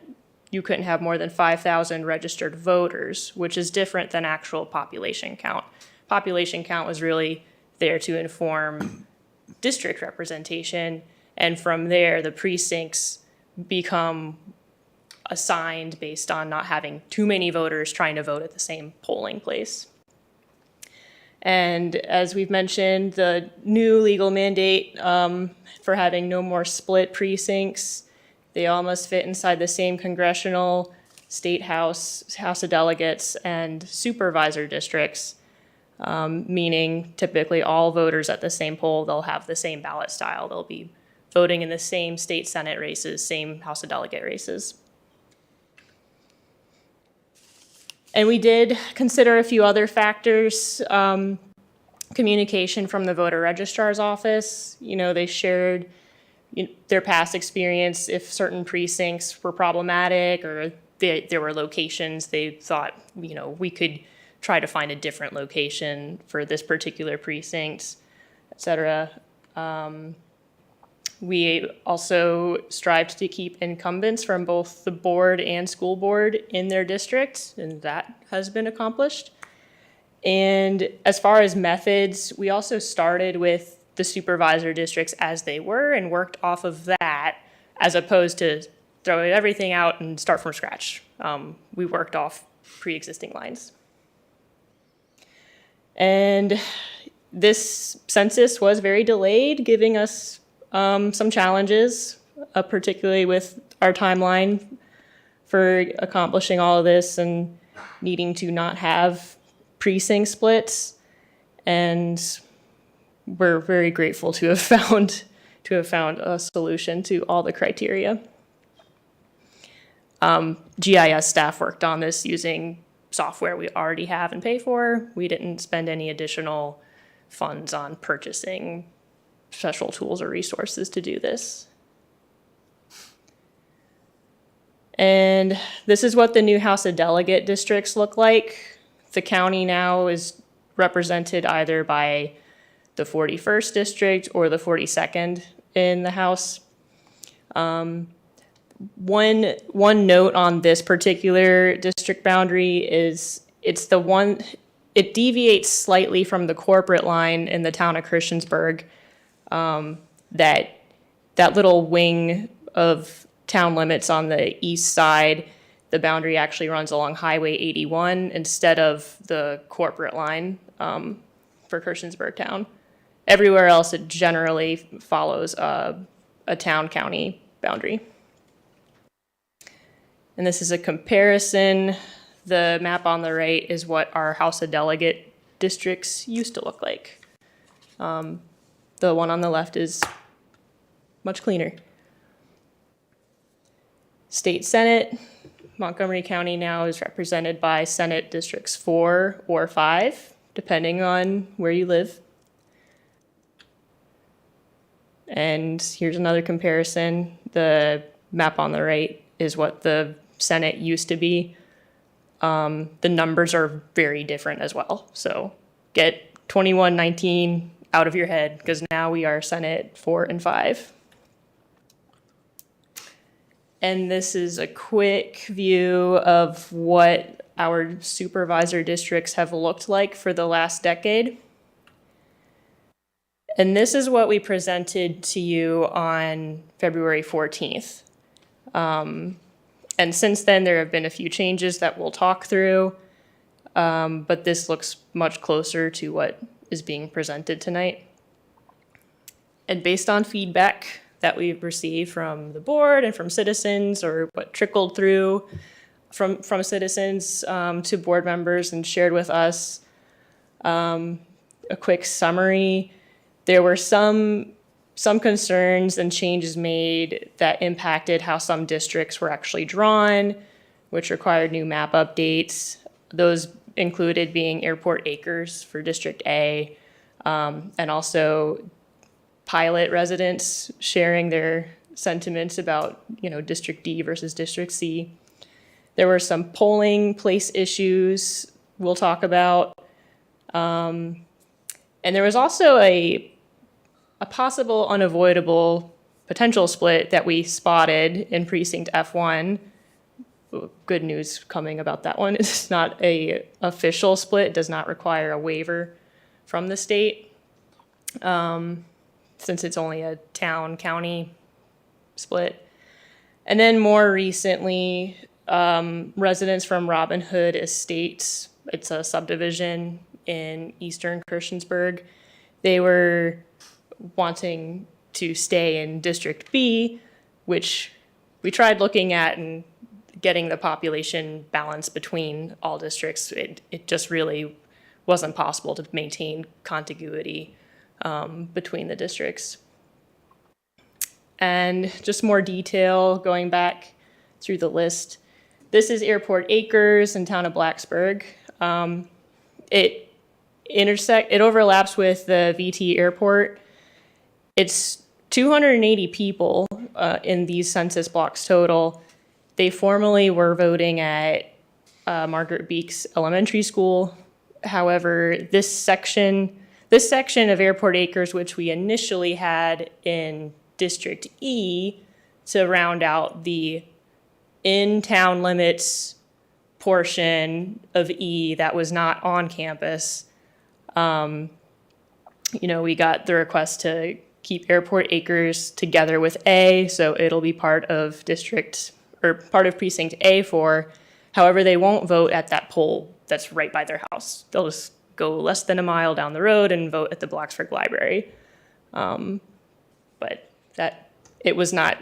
you couldn't have more than 5,000 registered voters, which is different than actual population count. Population count was really there to inform district representation, and from there, the precincts become assigned based on not having too many voters trying to vote at the same polling place. And as we've mentioned, the new legal mandate for having no more split precincts, they all must fit inside the same congressional, state house, House of Delegates, and supervisor districts, meaning typically all voters at the same poll, they'll have the same ballot style. They'll be voting in the same state Senate races, same House of Delegate races. And we did consider a few other factors. Communication from the voter registrar's office. You know, they shared their past experience if certain precincts were problematic or there were locations they thought, we could try to find a different location for this particular precinct, et cetera. We also strived to keep incumbents from both the board and school board in their district, and that has been accomplished. And as far as methods, we also started with the supervisor districts as they were and worked off of that, as opposed to throwing everything out and start from scratch. We worked off pre-existing lines. And this census was very delayed, giving us some challenges, particularly with our timeline for accomplishing all of this and needing to not have precinct splits. And we're very grateful to have found a solution to all the criteria. GIS staff worked on this using software we already have and pay for. We didn't spend any additional funds on purchasing special tools or resources to do this. And this is what the new House of Delegate districts look like. The county now is represented either by the 41st district or the 42nd in the House. One note on this particular district boundary is it deviates slightly from the corporate line in the town of Christiansburg. That little wing of town limits on the east side, the boundary actually runs along Highway 81 instead of the corporate line for Christiansburg town. Everywhere else, it generally follows a town-county boundary. And this is a comparison. The map on the right is what our House of Delegate districts used to look like. The one on the left is much cleaner. State Senate, Montgomery County now is represented by Senate Districts 4 or 5, depending on where you live. And here's another comparison. The map on the right is what the Senate used to be. The numbers are very different as well. So get 2119 out of your head, because now we are Senate 4 and 5. And this is a quick view of what our supervisor districts have looked like for the last decade. And this is what we presented to you on February 14th. And since then, there have been a few changes that we'll talk through, but this looks much closer to what is being presented tonight. And based on feedback that we've received from the board and from citizens, or what trickled through from citizens to board members and shared with us, a quick summary. There were some concerns and changes made that impacted how some districts were actually drawn, which required new map updates. Those included being airport acres for District A, and also pilot residents sharing their sentiments about, District D versus District C. There were some polling place issues we'll talk about. And there was also a possible unavoidable potential split that we spotted in precinct F1. Good news coming about that one. It's not a official split. It does not require a waiver from the state, since it's only a town-county split. And then more recently, residents from Robin Hood Estates, it's a subdivision in eastern Christiansburg, they were wanting to stay in District B, which we tried looking at and getting the population balance between all districts. It just really wasn't possible to maintain contiguity between the districts. And just more detail going back through the list. This is Airport Acres in town of Blacksburg. It overlaps with the VT airport. It's 280 people in these census blocks total. They formerly were voting at Margaret Beeks Elementary School. However, this section of Airport Acres, which we initially had in District E to round out the in-town limits portion of E that was not on campus, we got the request to keep Airport Acres together with A, so it'll be part of precinct A4. However, they won't vote at that poll that's right by their house. They'll just go less than a mile down the road and vote at the Blacksburg Library. But that it was not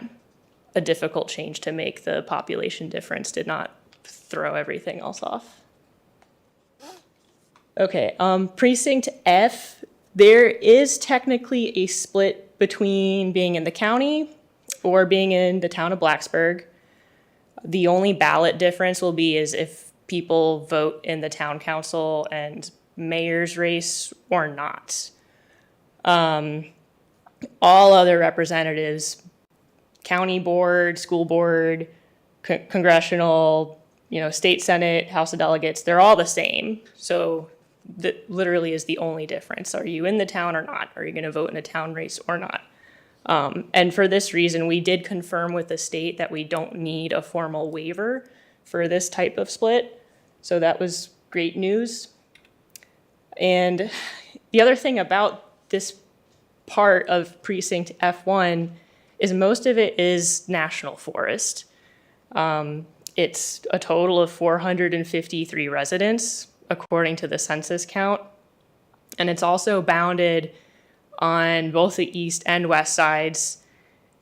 a difficult change to make. The population difference did not throw everything else off. Okay, precinct F, there is technically a split between being in the county or being in the town of Blacksburg. The only ballot difference will be is if people vote in the town council and mayor's race or not. All other representatives, county board, school board, congressional, state senate, House of Delegates, they're all the same. So that literally is the only difference. Are you in the town or not? Are you going to vote in a town race or not? And for this reason, we did confirm with the state that we don't need a formal waiver for this type of split. So that was great news. And the other thing about this part of precinct F1 is most of it is national forest. It's a total of 453 residents, according to the census count. And it's also bounded on both the east and west sides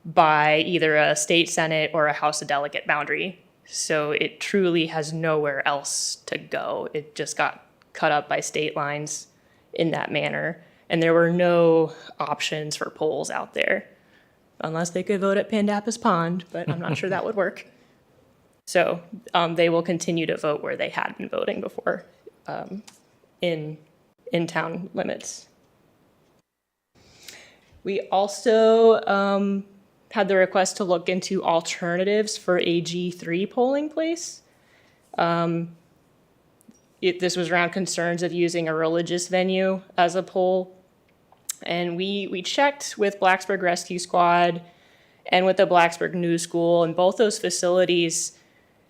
by either a state senate or a House of Delegate boundary. So it truly has nowhere else to go. It just got cut up by state lines in that manner. And there were no options for polls out there, unless they could vote at Pandapis Pond, but I'm not sure that would work. So they will continue to vote where they had been voting before in town limits. We also had the request to look into alternatives for a G3 polling place. This was around concerns of using a religious venue as a poll. And we checked with Blacksburg Rescue Squad and with the Blacksburg News School, and both those facilities,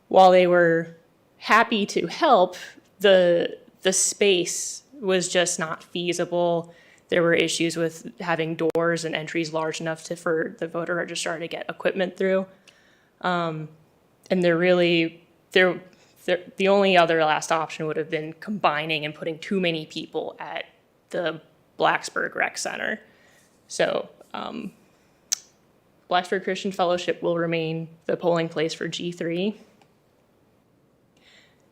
while they were happy to help, the space was just not feasible. There were issues with having doors and entries large enough for the voter registrar to get equipment through. And the only other last option would have been combining and putting too many people at the Blacksburg Rec Center. So Blacksburg Christian Fellowship will remain the polling place for G3.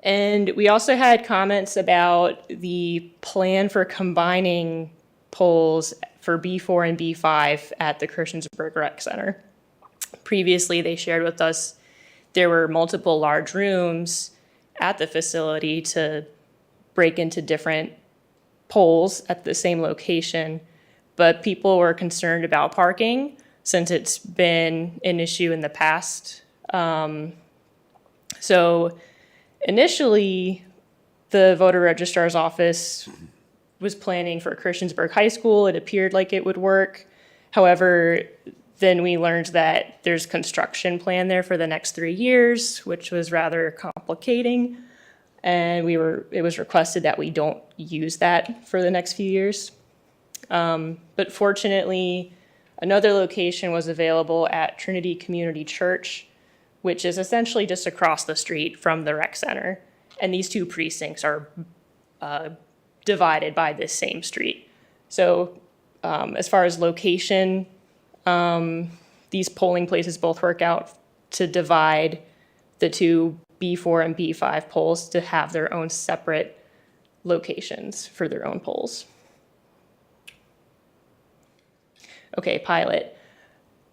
And we also had comments about the plan for combining polls for B4 and B5 at the Christiansburg Rec Center. Previously, they shared with us there were multiple large rooms at the facility to break into different polls at the same location, but people were concerned about parking since it's been an issue in the past. So initially, the voter registrar's office was planning for Christiansburg High School. It appeared like it would work. However, then we learned that there's construction planned there for the next 3 years, which was rather complicating. And it was requested that we don't use that for the next few years. But fortunately, another location was available at Trinity Community Church, which is essentially just across the street from the rec center. And these two precincts are divided by this same street. So as far as location, these polling places both work out to divide the two B4 and B5 polls to have their own separate locations for their own polls. Okay, pilot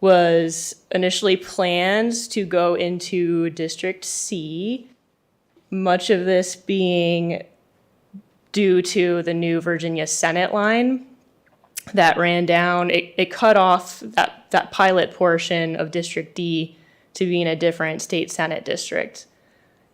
was initially planned to go into District C, much of this being due to the new Virginia Senate line that ran down. It cut off that pilot portion of District D to be in a different state Senate district.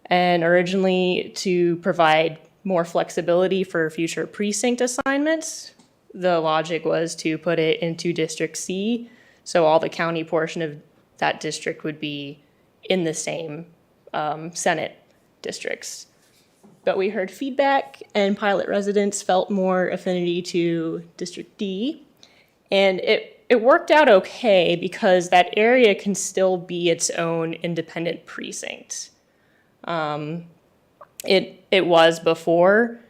And originally, to provide more flexibility for future precinct assignments, the logic was to put it into District C, so all the county portion of that district would be in the same Senate districts. But we heard feedback, and pilot residents felt more affinity to District D. And it worked out okay because that area can still be its own independent precinct. It was before,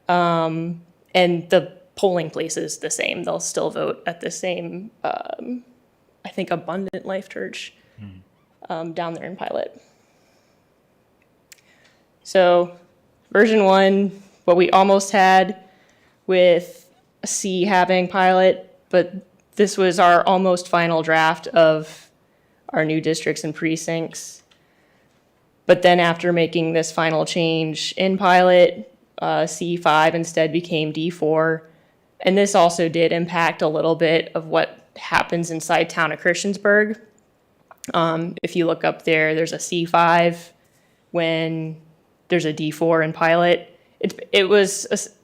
and the polling place is the same. They'll still vote at the same I think, Abundant Life Church down there in Pilot. So version 1, what we almost had with C having Pilot, but this was our almost final draft of our new districts and precincts. But then after making this final change in Pilot, C5 instead became D4. And this also did impact a little bit of what happens inside town of Christiansburg. If you look up there, there's a C5 when there's a D4 in Pilot. It was,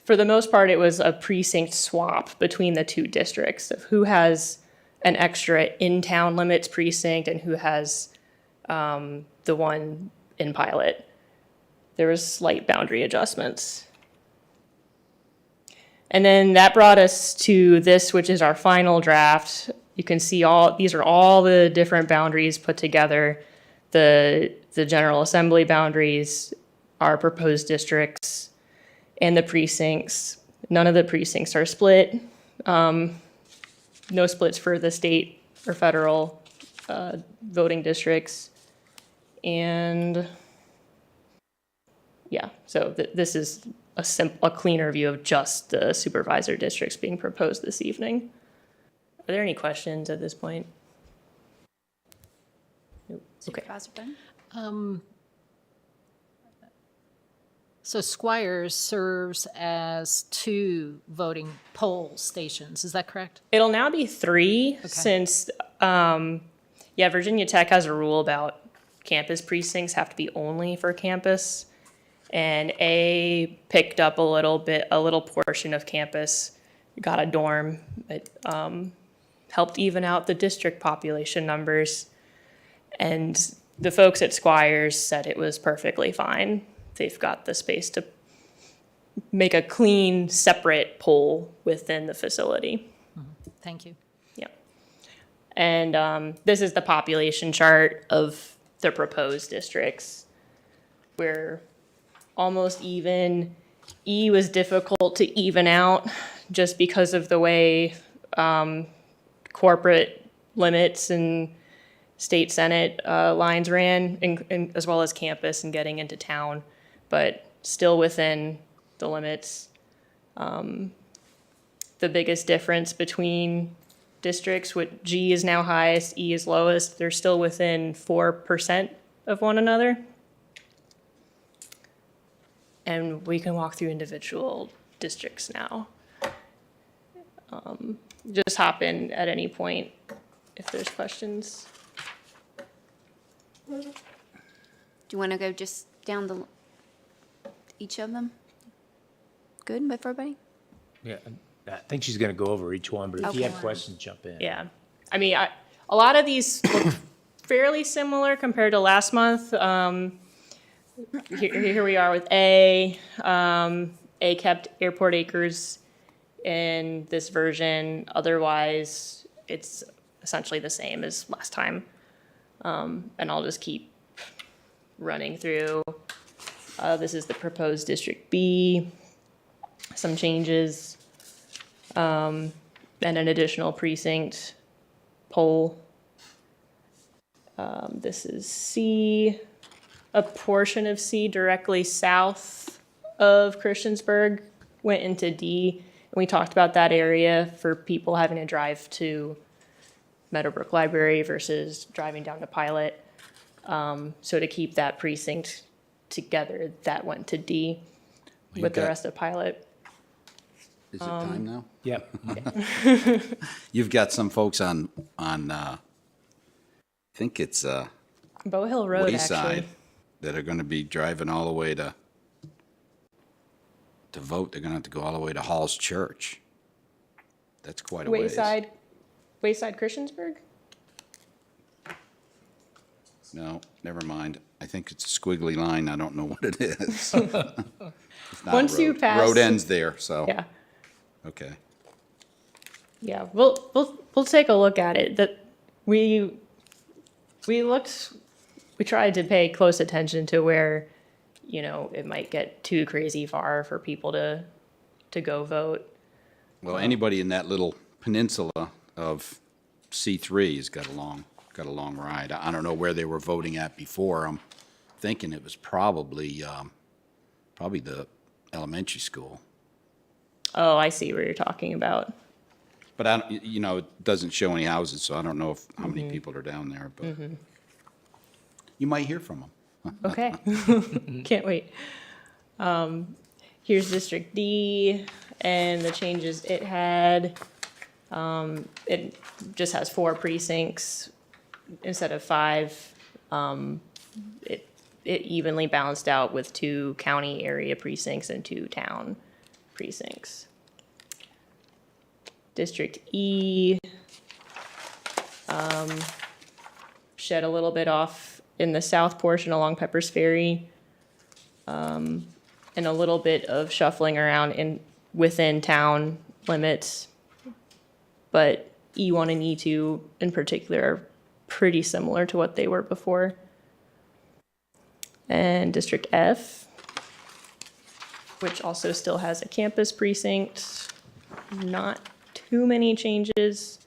for the most part, it was a precinct swap between the two districts of who has an extra in-town limits precinct and who has the one in Pilot. There was slight boundary adjustments. And then that brought us to this, which is our final draft. You can see these are all the different boundaries put together. The General Assembly boundaries, our proposed districts, and the precincts. None of the precincts are split. No splits for the state or federal voting districts. And yeah, so this is a cleaner view of just the supervisor districts being proposed this evening. Are there any questions at this point? Nope. Okay.
Supervisor Bone?
So Squires serves as 2 voting poll stations, is that correct?
It'll now be 3 since, Virginia Tech has a rule about campus precincts have to be only for campus. And A picked up a little portion of campus, got a dorm. It helped even out the district population numbers. And the folks at Squires said it was perfectly fine. They've got the space to make a clean, separate poll within the facility.
Thank you.
Yeah. And this is the population chart of the proposed districts. We're almost even. E was difficult to even out just because of the way corporate limits and state senate lines ran, and as well as campus and getting into town, but still within the limits. The biggest difference between districts, with G is now highest, E is lowest, they're still within 4% of one another. And we can walk through individual districts now. Just hop in at any point if there's questions.
Do you want to go just down each of them? Good with everybody?
Yeah, I think she's going to go over each one, but if you have
Okay.
questions, jump in.
Yeah, I mean, a lot of these look fairly similar compared to last month. Here we are with A. A kept Airport Acres in this version. Otherwise, it's essentially the same as last time. And I'll just keep running through. This is the proposed District B. Some changes. And an additional precinct poll. This is C. A portion of C directly south of Christiansburg went into D. And we talked about that area for people having to drive to Meadowbrook Library versus driving down to Pilot. So to keep that precinct together, that went to D with the rest of Pilot.
Is it time now?
Yep.
You've got some folks on I think it's
Bow Hill Road,
Wayside
actually.
that are going to be driving all the way to vote. They're going to have to go all the way to Hall's Church. That's quite a ways.
Wayside Christiansburg?
No, never mind. I think it's a squiggly line. I don't know what it is. It's not a
Once you
road.
pass-
Road ends there, so.
Yeah.
Okay.
Yeah, we'll take a look at it. That we tried to pay close attention to where, it might get too crazy far for people to go vote.
Well, anybody in that little peninsula of C3 has got a long ride. I don't know where they were voting at before. I'm thinking it was probably the elementary school.
Oh, I see what you're talking about.
But it doesn't show any houses, so I don't know how many people are down there, but you might hear from them.
Okay. Can't wait. Here's District D and the changes it had. It just has 4 precincts instead of 5. It evenly balanced out with 2 county area precincts and 2 town precincts. District E shed a little bit off in the south portion along Pepper's Ferry, and a little bit of shuffling around within town limits. But E1 and E2 in particular are pretty similar to what they were before. And District F, which also still has a campus precinct, not too many changes.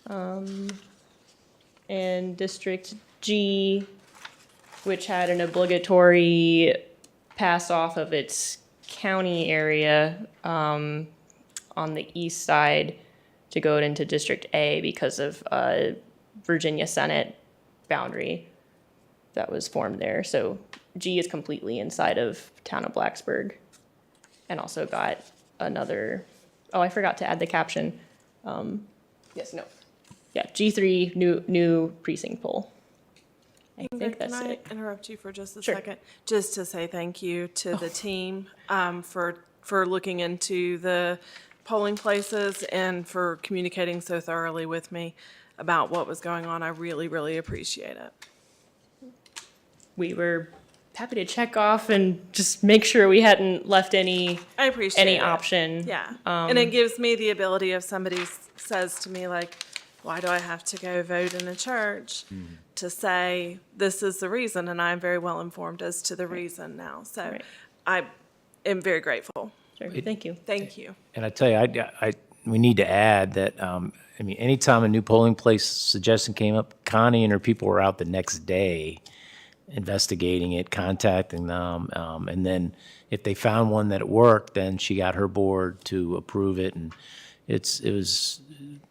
And District G, which had an obligatory pass off of its county area on the east side to go into District A because of Virginia Senate boundary that was formed there. So G is completely inside of town of Blacksburg, and also got another, I forgot to add the caption. G3 new precinct poll. I think that's
Can I
it.
interrupt you for just a
Sure.
second? Just to say thank you to the team for looking into the polling places and for communicating so thoroughly with me about what was going on. I really, really appreciate it.
We were happy to check off and just make sure we hadn't left any
I appreciate it.
option.
Yeah. And it gives me the ability if somebody says to me, like, why do I have to go vote in a church? To say, this is the reason, and I'm very well informed as to the reason now. So
Right.
I am very grateful.
Sure. Thank you.
Thank you.
And I tell you, we need to add that, anytime a new polling place suggestion came up, Connie and her people were out the next day investigating it, contacting them, and then if they found one that worked, then she got her board to approve it, and it was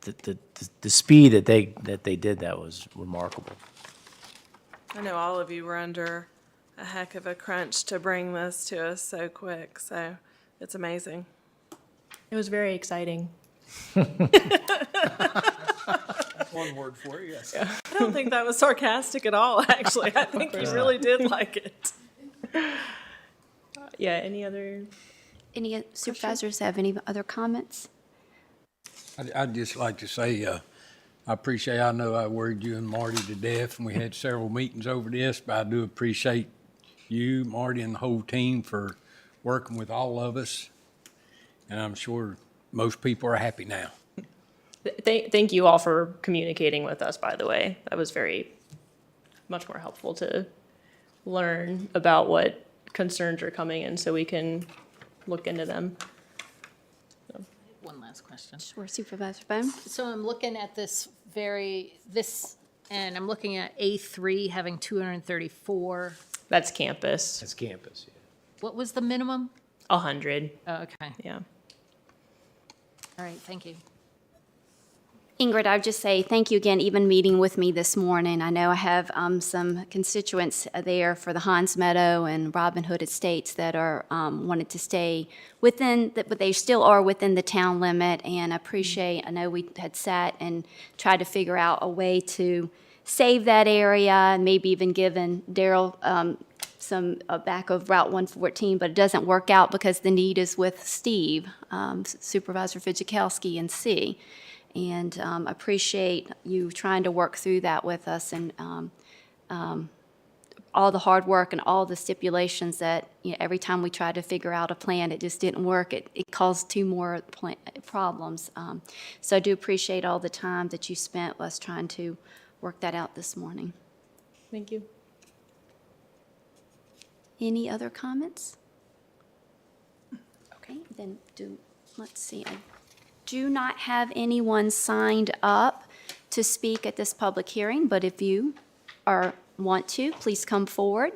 the speed that they did that was remarkable.
I know all of you were under a heck of a crunch to bring this to us so quick, so it's amazing.
It was very exciting.
One word for you, yes.
I don't think that was sarcastic at all, actually. I think you really did like it.
Yeah, any other?
Any supervisors have any other comments?
I'd just like to say, I know I worried you and Marty to death, and we had several meetings over this, but I do appreciate you, Marty, and the whole team for working with all of us. And I'm sure most people are happy now.
Thank you all for communicating with us, by the way. That was much more helpful to learn about what concerns are coming in so we can look into them.
One last question.
Sure, Supervisor Bone?
So I'm looking at and I'm looking at A3 having 234.
That's campus.
That's campus, yeah.
What was the minimum?
100,
Oh, okay.
yeah.
All right, thank you.
Ingrid, I would just say thank you again, even meeting with me this morning. I know I have some constituents there for the Hans Meadow and Robin Hood Estates that are wanted to stay within, but they still are within the town limit. And I know we had sat and tried to figure out a way to save that area, and maybe even given Daryl some back of Route 114, but it doesn't work out because the need is with Steve, Supervisor Fidzikowski, and C. And appreciate you trying to work through that with us, and all the hard work and all the stipulations that, every time we tried to figure out a plan, it just didn't work. It caused 2 more problems. So I do appreciate all the time that you spent with us trying to work that out this morning.
Thank you.
Any other comments? Okay, then let's see. I do not have anyone signed up. to speak at this public hearing, but if you want to, please come forward.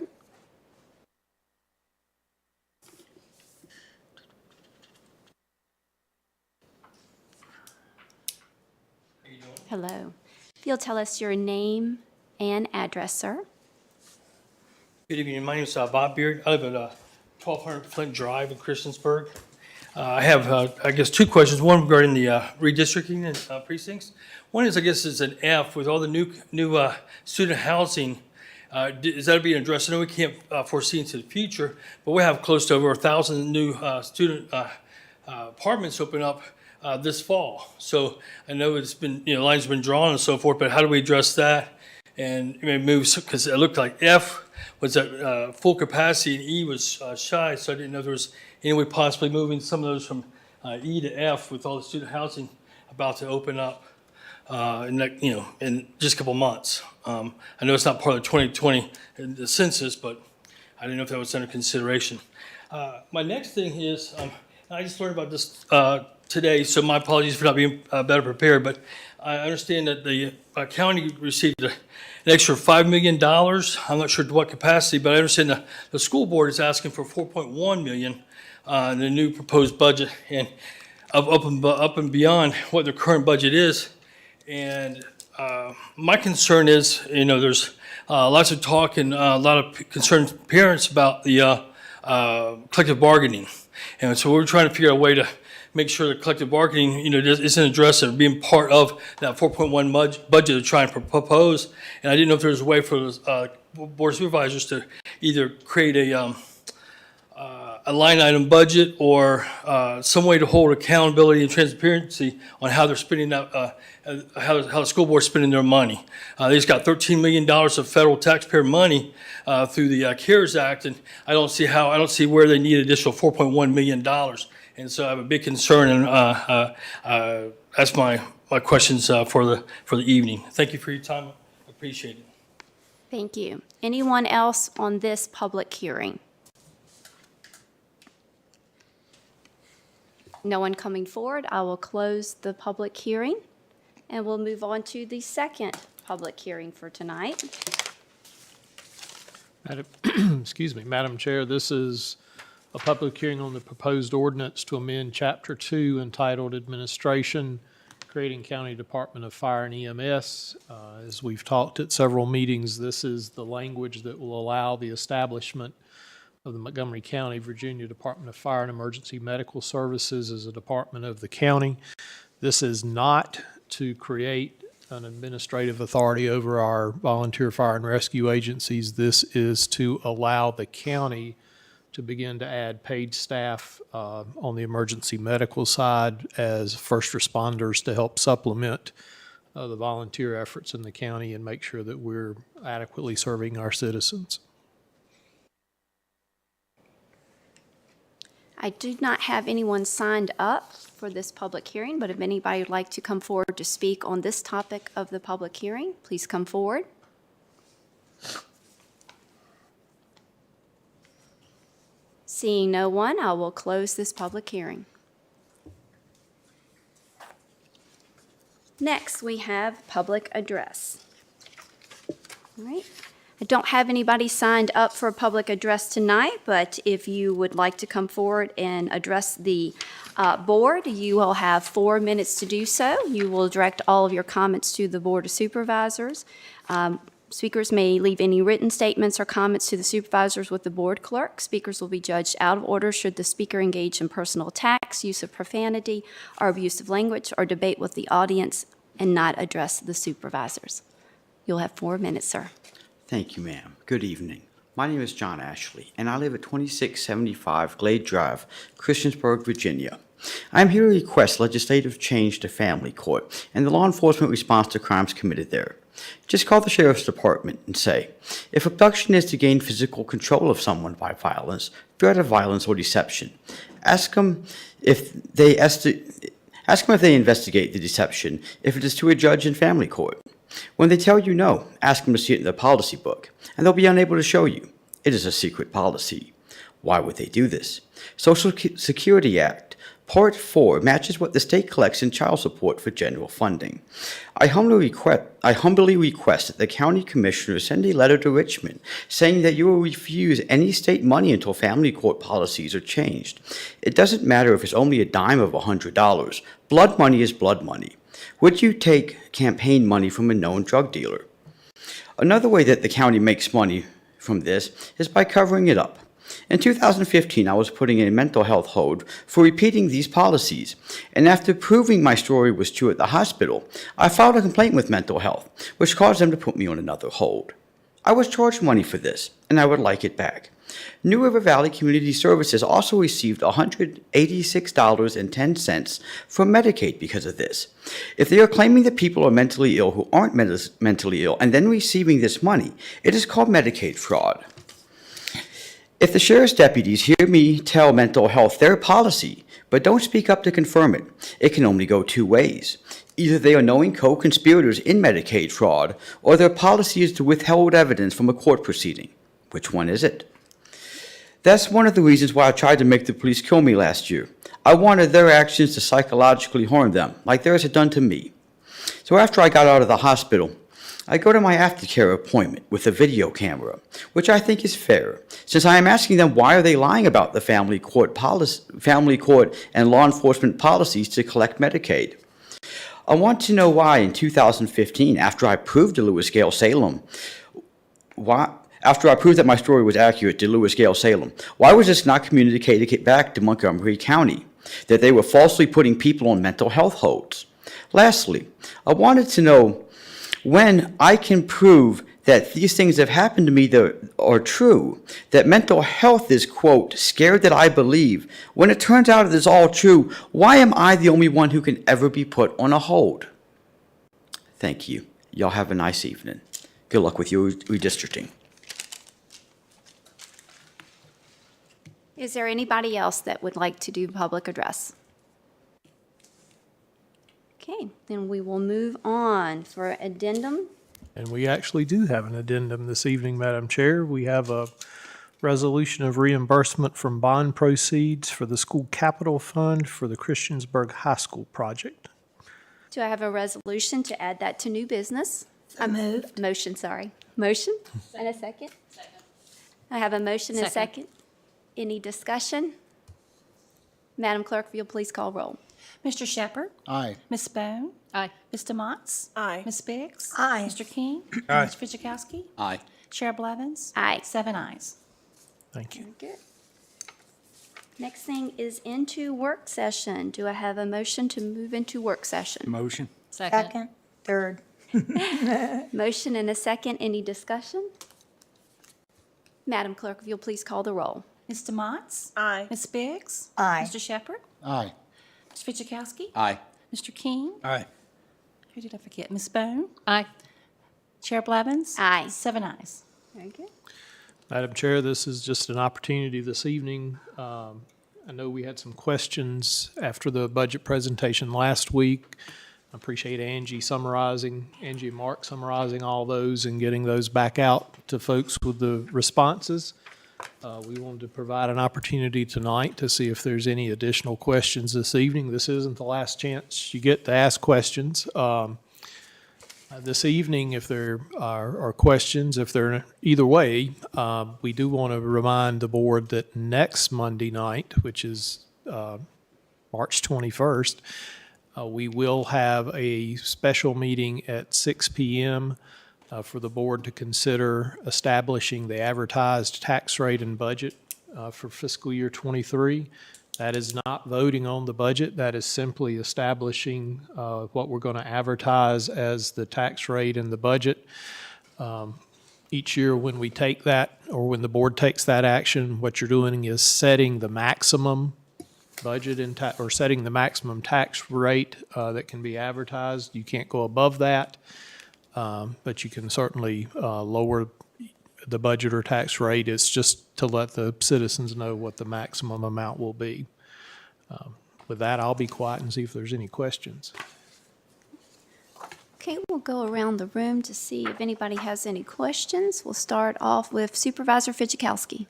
Hello. If you'll tell us your name and address, sir.
Good evening. My name is Bob Beard. I live at 1200 Flint Drive in Christiansburg. I have, I guess, two questions. One regarding the redistricting and precincts. One is, I guess, is an F with all the new student housing. Is that being addressed? I know we can't foresee into the future, but we have close to over 1,000 new student apartments open up this fall. So I know it's been, lines have been drawn and so forth, but how do we address that? And maybe move, because it looked like F was at full capacity and E was shy, so I didn't know if there was any way possibly moving some of those from E to F with all the student housing about to open up in just a couple months. I know it's not part of the 2020 the census, but I didn't know if that was under consideration. My next thing is, I just learned about this today, so my apologies for not being better prepared, but I understand that the county received an extra $5 million. I'm not sure to what capacity, but I understand the school board is asking for $4.1 million in the new proposed budget, and up and beyond what their current budget is. And my concern is, there's lots of talk and a lot of concerned parents about the collective bargaining. And so we're trying to figure out a way to make sure that collective bargaining, isn't addressed or being part of that 4.1 budget to try and propose. And I didn't know if there was a way for the board of supervisors to either create a line item budget or some way to hold accountability and transparency on how they're spending that, how the school board's spending their money. They just got $13 million of federal taxpayer money through the CARES Act, and I don't see where they need additional $4.1 million. And so I have a big concern, and that's my questions for the evening. Thank you for your time. I appreciate it.
Thank you. Anyone else on this public hearing? No one coming forward. I will close the public hearing, and we'll move on to the second public hearing for tonight.
Madam Chair, this is a public hearing on the proposed ordinance to amend Chapter 2 entitled Administration, creating County Department of Fire and EMS. As we've talked at several meetings, this is the language that will allow the establishment of the Montgomery County, Virginia Department of Fire and Emergency Medical Services as a department of the county. This is not to create an administrative authority over our volunteer fire and rescue agencies. This is to allow the county to begin to add paid staff on the emergency medical side as first responders to help supplement the volunteer efforts in the county and make sure that we're adequately serving our citizens.
I do not have anyone signed up for this public hearing, but if anybody would like to come forward to speak on this topic of the public hearing, please come forward. Seeing no one, I will close this public hearing. Next, we have public address. All right. I don't have anybody signed up for a public address tonight, but if you would like to come forward and address the board, you will have 4 minutes to do so. You will direct all of your comments to the Board of Supervisors. Speakers may leave any written statements or comments to the supervisors with the board clerk. Speakers will be judged out of order should the speaker engage in personal attacks, use of profanity, or abusive language, or debate with the audience and not address the supervisors. You'll have 4 minutes, sir.
Thank you, ma'am. Good evening. My name is John Ashley, and I live at 2675 Glade Drive, Christiansburg, Virginia. I am here to request legislative change to family court and the law enforcement response to crimes committed there. Just call the sheriff's department and say, if abduction is to gain physical control of someone by violence, threat of violence, or deception, ask them if they investigate the deception if it is to a judge in family court. When they tell you no, ask them to see it in the policy book, and they'll be unable to show you. It is a secret policy. Why would they do this? Social Security Act Part 4 matches what the state collects in child support for general funding. I humbly request that the county commissioner send a letter to Richmond saying that you will refuse any state money until family court policies are changed. It doesn't matter if it's only a dime of $100. Blood money is blood money. Would you take campaign money from a known drug dealer? Another way that the county makes money from this is by covering it up. In 2015, I was putting in a mental health hold for repeating these policies, and after proving my story was true at the hospital, I filed a complaint with mental health, which caused them to put me on another hold. I was charged money for this, and I would like it back. New River Valley Community Services also received $186.10 from Medicaid because of this. If they are claiming that people are mentally ill who aren't mentally ill and then receiving this money, it is called Medicaid fraud. If the sheriff's deputies hear me tell mental health their policy, but don't speak up to confirm it, it can only go two ways. Either they are knowing co-conspirators in Medicaid fraud, or their policy is to withhold evidence from a court proceeding. Which one is it? That's one of the reasons why I tried to make the police kill me last year. I wanted their actions to psychologically harm them, like theirs had done to me. So after I got out of the hospital, I go to my aftercare appointment with a video camera, which I think is fair, since I am asking them why are they lying about the family court and law enforcement policies to collect Medicaid. I want to know why in 2015, after I proved to Lewis Gale Salem, after I proved that my story was accurate to Lewis Gale Salem, why was this not communicated back to Montgomery County, that they were falsely putting people on mental health holds? Lastly, I wanted to know when I can prove that these things have happened to me that are true, that mental health is, quote, scared that I believe. When it turns out it is all true, why am I the only one who can ever be put on a hold? Thank you. Y'all have a nice evening. Good luck with your redistricting.
Is there anybody else that would like to do public address? Okay, then we will move on for addendum.
And we actually do have an addendum this evening, Madam Chair. We have a resolution of reimbursement from bond proceeds for the school capital fund for the Christiansburg High School project.
Do I have a resolution to add that to new business?
Moved.
Motion, sorry. Motion? And a second? Second. I have a motion and a second. Any discussion? Madam Clerk, if you'll please call roll.
Mr. Shepherd?
Aye.
Ms. Bone?
Aye.
Mr. Motts?
Aye.
Ms. Biggs?
Aye.
Mr. King?
Aye.
Mr. Fidzikowski?
Aye.
Chair Blevins?
Aye.
7 ayes.
Thank you.
Good. Next thing is into work session. Do I have a motion to move into work session?
Motion.
Second.
Second, third.
Motion and a second. Any discussion? Madam Clerk, if you'll please call the roll.
Mr. Motts?
Aye.
Ms. Biggs?
Aye.
Mr. Shepherd?
Aye.
Mr. Fidzikowski?
Aye.
Mr. King?
Aye.
Who did I forget? Ms. Bone?
Aye.
Chair Blevins?
Aye.
7 ayes.
Very good.
Madam Chair, this is just an opportunity this evening. I know we had some questions after the budget presentation last week. I appreciate Angie and Mark summarizing all those and getting those back out to folks with the responses. We wanted to provide an opportunity tonight to see if there's any additional questions this evening. This isn't the last chance you get to ask questions. This evening, if there are questions, if they're either way, we do want to remind the board that next Monday night, which is March 21st, we will have a special meeting at 6 p.m. For the board to consider establishing the advertised tax rate and budget for fiscal year '23. That is not voting on the budget. That is simply establishing what we're going to advertise as the tax rate and the budget. Each year when we take that, or when the board takes that action, what you're doing is setting the maximum budget or setting the maximum tax rate that can be advertised. You can't go above that. But you can certainly lower the budget or tax rate. It's just to let the citizens know what the maximum amount will be. With that, I'll be quiet and see if there's any questions.
Okay, we'll go around the room to see if anybody has any questions. We'll start off with Supervisor Fidzikowski.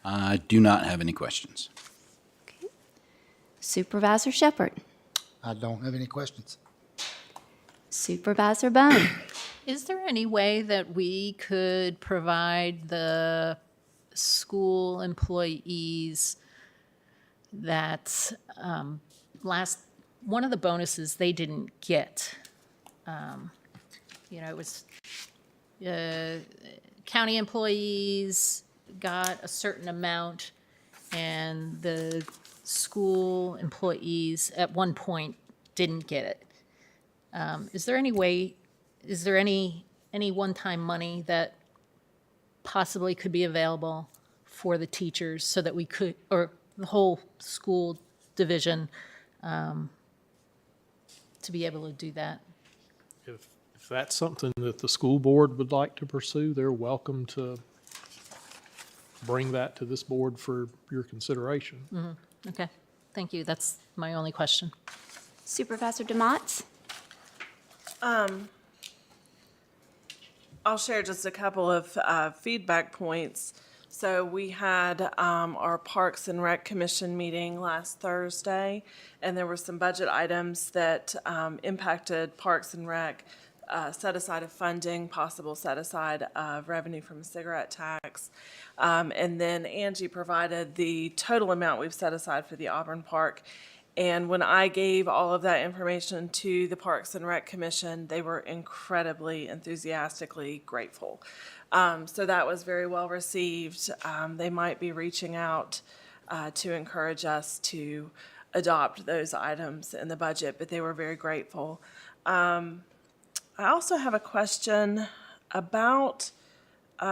I do not have any questions.
Okay.
Supervisor Shepherd.
I don't have any questions.
Supervisor Bone.
Is there any way that we could provide the school employees that one of the bonuses they didn't get? It was county employees got a certain amount, and the school employees at one point didn't get it. Is there any way, is there any one-time money that possibly could be available for the teachers so that we could, or the whole school division, to be able to do that?
If that's something that the school board would like to pursue, they're welcome to bring that to this board for your consideration.
Okay, thank you. That's my only question.
Supervisor DeMotts.
I'll share just a couple of feedback points. So we had our Parks and Rec Commission meeting last Thursday, and there were some budget items that impacted Parks and Rec, set aside of funding, possible set aside of revenue from a cigarette tax. And then Angie provided the total amount we've set aside for the Auburn Park. And when I gave all of that information to the Parks and Rec Commission, they were incredibly enthusiastically grateful. So that was very well received. They might be reaching out to encourage us to adopt those items in the budget, but they were very grateful. I also have a question about, we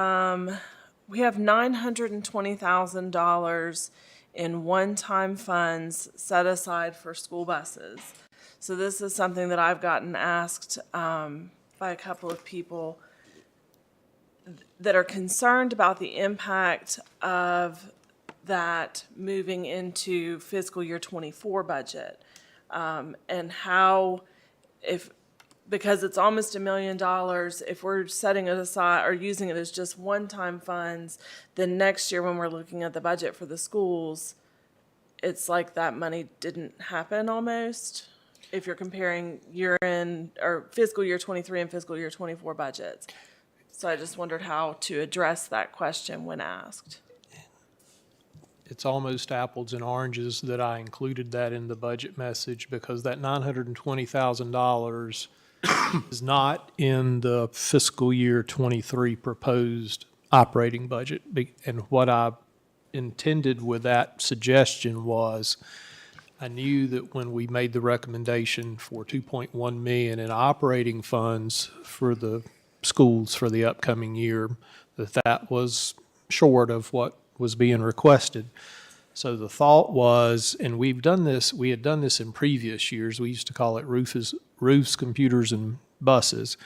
have $920,000 in one-time funds set aside for school buses. So this is something that I've gotten asked by a couple of people that are concerned about the impact of that moving into fiscal year '24 budget. And how, because it's almost $1 million, if we're setting it aside or using it as just one-time funds, then next year when we're looking at the budget for the schools, it's like that money didn't happen almost, if you're comparing year-end or fiscal year '23 and fiscal year '24 budgets. So I just wondered how to address that question when asked.
It's almost apples and oranges that I included that in the budget message, because that $920,000 is not in the fiscal year '23 proposed operating budget. And what I intended with that suggestion was, I knew that when we made the recommendation for $2.1 million in operating funds for the schools for the upcoming year, that was short of what was being requested. So the thought was, and we had done this in previous years, we used to call it roofs, computers, and buses.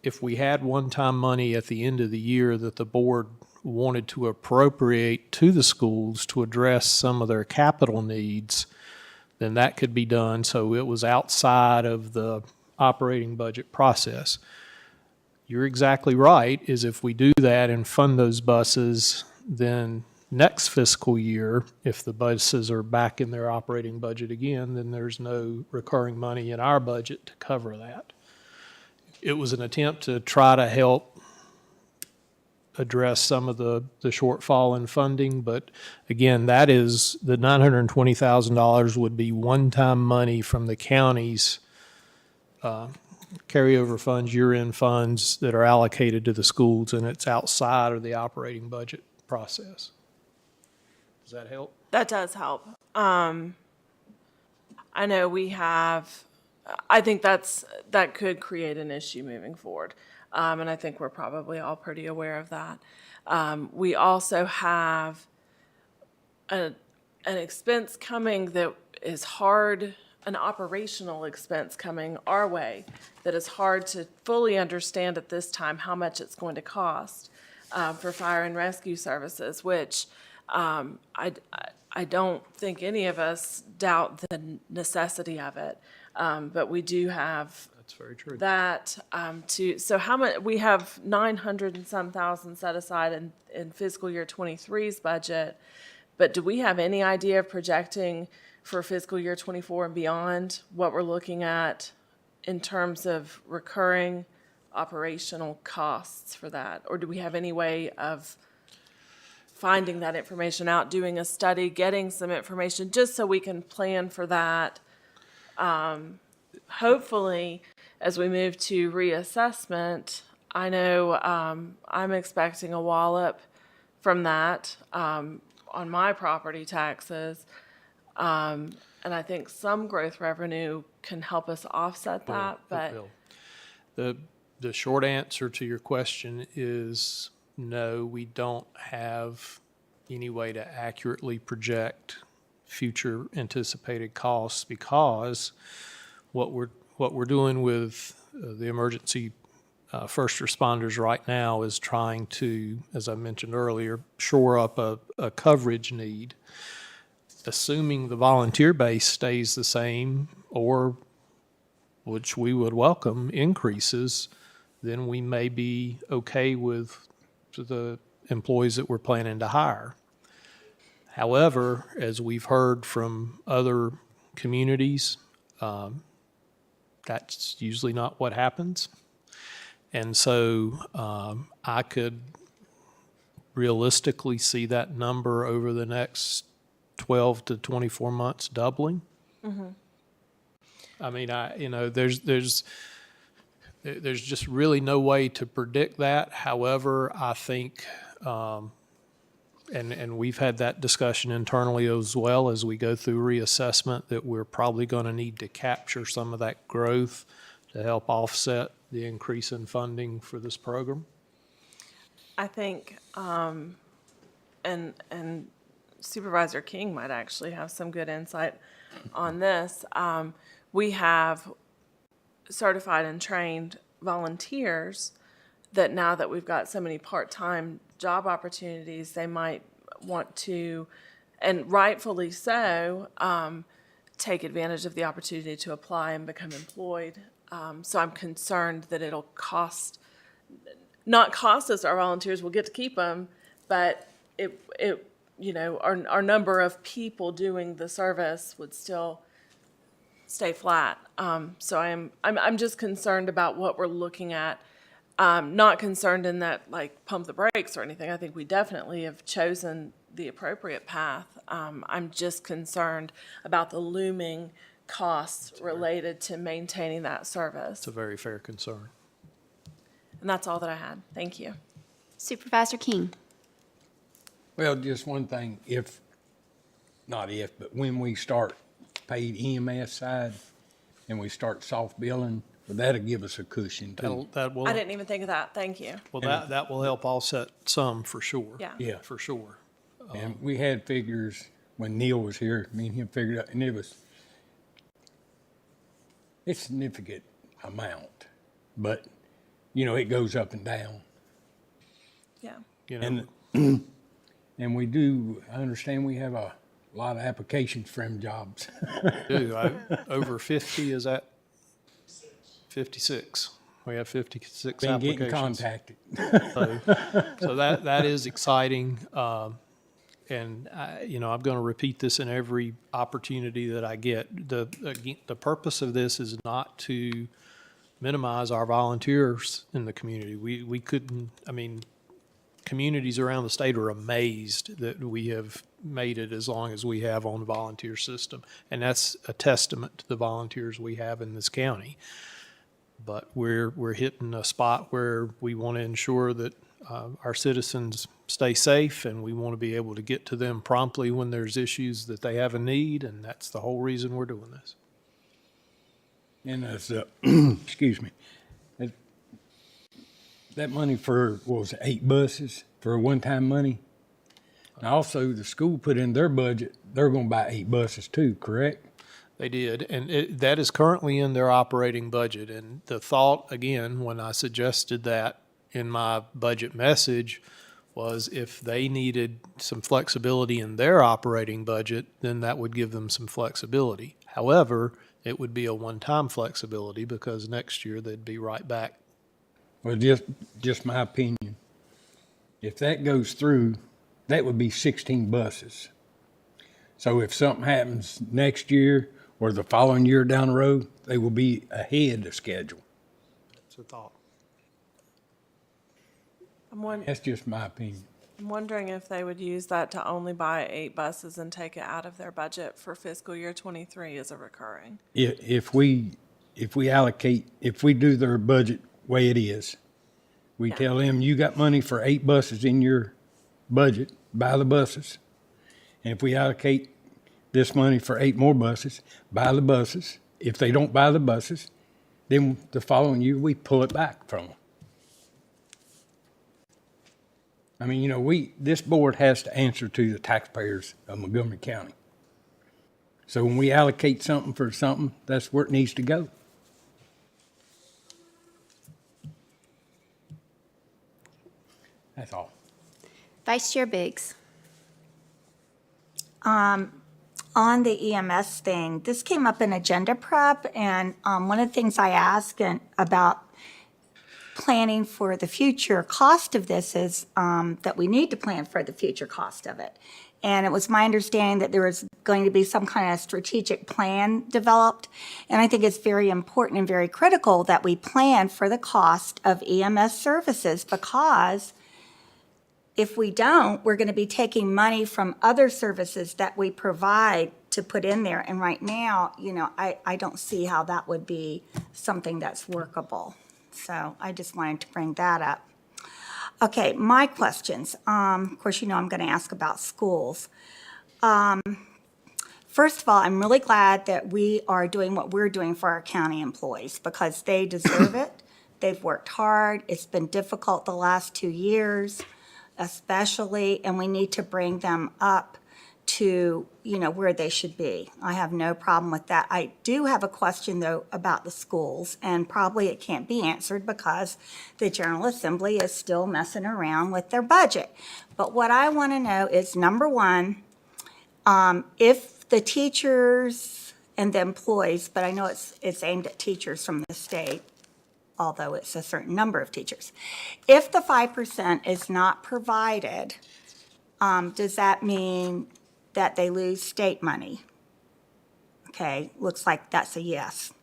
If we had one-time money at the end of the year that the board wanted to appropriate to the schools to address some of their capital needs, then that could be done. So it was outside of the operating budget process. You're exactly right, is if we do that and fund those buses, then next fiscal year, if the buses are back in their operating budget again, then there's no recurring money in our budget to cover that. It was an attempt to try to help address some of the shortfall in funding, but again, that is, the $920,000 would be one-time money from the county's carryover funds, year-end funds that are allocated to the schools, and it's outside of the operating budget process. Does that help?
That does help. I know we have, I think that could create an issue moving forward. And I think we're probably all pretty aware of that. We also have an expense coming that is hard, an operational expense coming our way that is hard to fully understand at this time how much it's going to cost for fire and rescue services, which I don't think any of us doubt the necessity of it. But we do have
That's very true.
that so how much, we have 900 and some thousand set aside in fiscal year '23's budget, but do we have any idea of projecting for fiscal year '24 and beyond, what we're looking at in terms of recurring operational costs for that? Or do we have any way of finding that information out, doing a study, getting some information, just so we can plan for that? Hopefully, as we move to reassessment, I know I'm expecting a wallop from that on my property taxes. And I think some growth revenue can help us offset that, but
The short answer to your question is no, we don't have any way to accurately project future anticipated costs, because what we're doing with the emergency first responders right now is trying to, as I mentioned earlier, shore up a coverage need. Assuming the volunteer base stays the same, or which we would welcome, increases, then we may be okay with the employees that we're planning to hire. However, as we've heard from other communities, that's usually not what happens. And so I could realistically see that number over the next 12 to 24 months doubling.
Mm-hmm.
I mean, there's just really no way to predict that. However, I think, and we've had that discussion internally as well as we go through reassessment, that we're probably going to need to capture some of that growth to help offset the increase in funding for this program.
I think, and Supervisor King might actually have some good insight on this. We have certified and trained volunteers that now that we've got so many part-time job opportunities, they might want to, and rightfully so, take advantage of the opportunity to apply and become employed. So I'm concerned that it'll not cost us, our volunteers, we'll get to keep them, but our number of people doing the service would still stay flat. So I'm just concerned about what we're looking at. Not concerned in that, like, pump the brakes or anything. I think we definitely have chosen the appropriate path. I'm just concerned about the looming costs related to maintaining that service.
It's a very fair concern.
And that's all that I had. Thank you.
Supervisor King.
Well, just one thing, but when we start paid EMS side and we start soft billing, well, that'll give us a cushion too.
That will,
I didn't even think of that. Thank you.
well, that will help offset some for sure.
Yeah.
Yeah.
For sure.
And we had figures when Neil was here, me and him figured out, and it's a significant amount, but, it goes up and down.
Yeah.
And we do, I understand we have a lot of applications for them jobs.
Over 50, is that? 56. We have 56
Been
applications.
getting contacted.
So that is exciting. And I'm going to repeat this in every opportunity that I get. The purpose of this is not to minimize our volunteers in the community. We couldn't, communities around the state are amazed that we have made it as long as we have on the volunteer system. And that's a testament to the volunteers we have in this county. But we're hitting a spot where we want to ensure that our citizens stay safe, and we want to be able to get to them promptly when there's issues that they have a need, and that's the whole reason we're doing this.
And as, excuse me, that money for, what was it, 8 buses for one-time money? And also, the school put in their budget, they're going to buy 8 buses too, correct?
They did, and that is currently in their operating budget. And the thought, again, when I suggested that in my budget message, was if they needed some flexibility in their operating budget, then that would give them some flexibility. However, it would be a one-time flexibility, because next year they'd be right back.
Well, just my opinion. If that goes through, that would be 16 buses. So if something happens next year or the following year down the road, they will be ahead of schedule.
That's a thought.
That's just my opinion.
I'm wondering if they would use that to only buy 8 buses and take it out of their budget for fiscal year '23 as a recurring.
If we allocate, if we do their budget way it is, we tell them, you got money for 8 buses in your budget, buy the buses. And if we allocate this money for 8 more buses, buy the buses. If they don't buy the buses, then the following year, we pull it back from them. I mean, you know, this board has to answer to the taxpayers of Montgomery County. So when we allocate something for something, that's where it needs to go. That's all.
Vice Chair Biggs.
On the EMS thing, this came up in agenda prep, and one of the things I asked about planning for the future cost of this is that we need to plan for the future cost of it. And it was my understanding that there was going to be some kind of strategic plan developed. And I think it's very important and very critical that we plan for the cost of EMS services, because if we don't, we're going to be taking money from other services that we provide to put in there. And right now, you know, I don't see how that would be something that's workable. So I just wanted to bring that up. Okay, my questions. Of course, you know I'm going to ask about schools. First of all, I'm really glad that we are doing what we're doing for our county employees, because they deserve it. They've worked hard. It's been difficult the last 2 years, especially, and we need to bring them up to, you know, where they should be. I have no problem with that. I do have a question, though, about the schools, and probably it can't be answered because the General Assembly is still messing around with their budget. But what I want to know is, number one, if the teachers and the employees, but I know it's aimed at teachers from the state, although it's a certain number of teachers. If the 5% is not provided, does that mean that they lose state money? Okay, looks like that's a yes.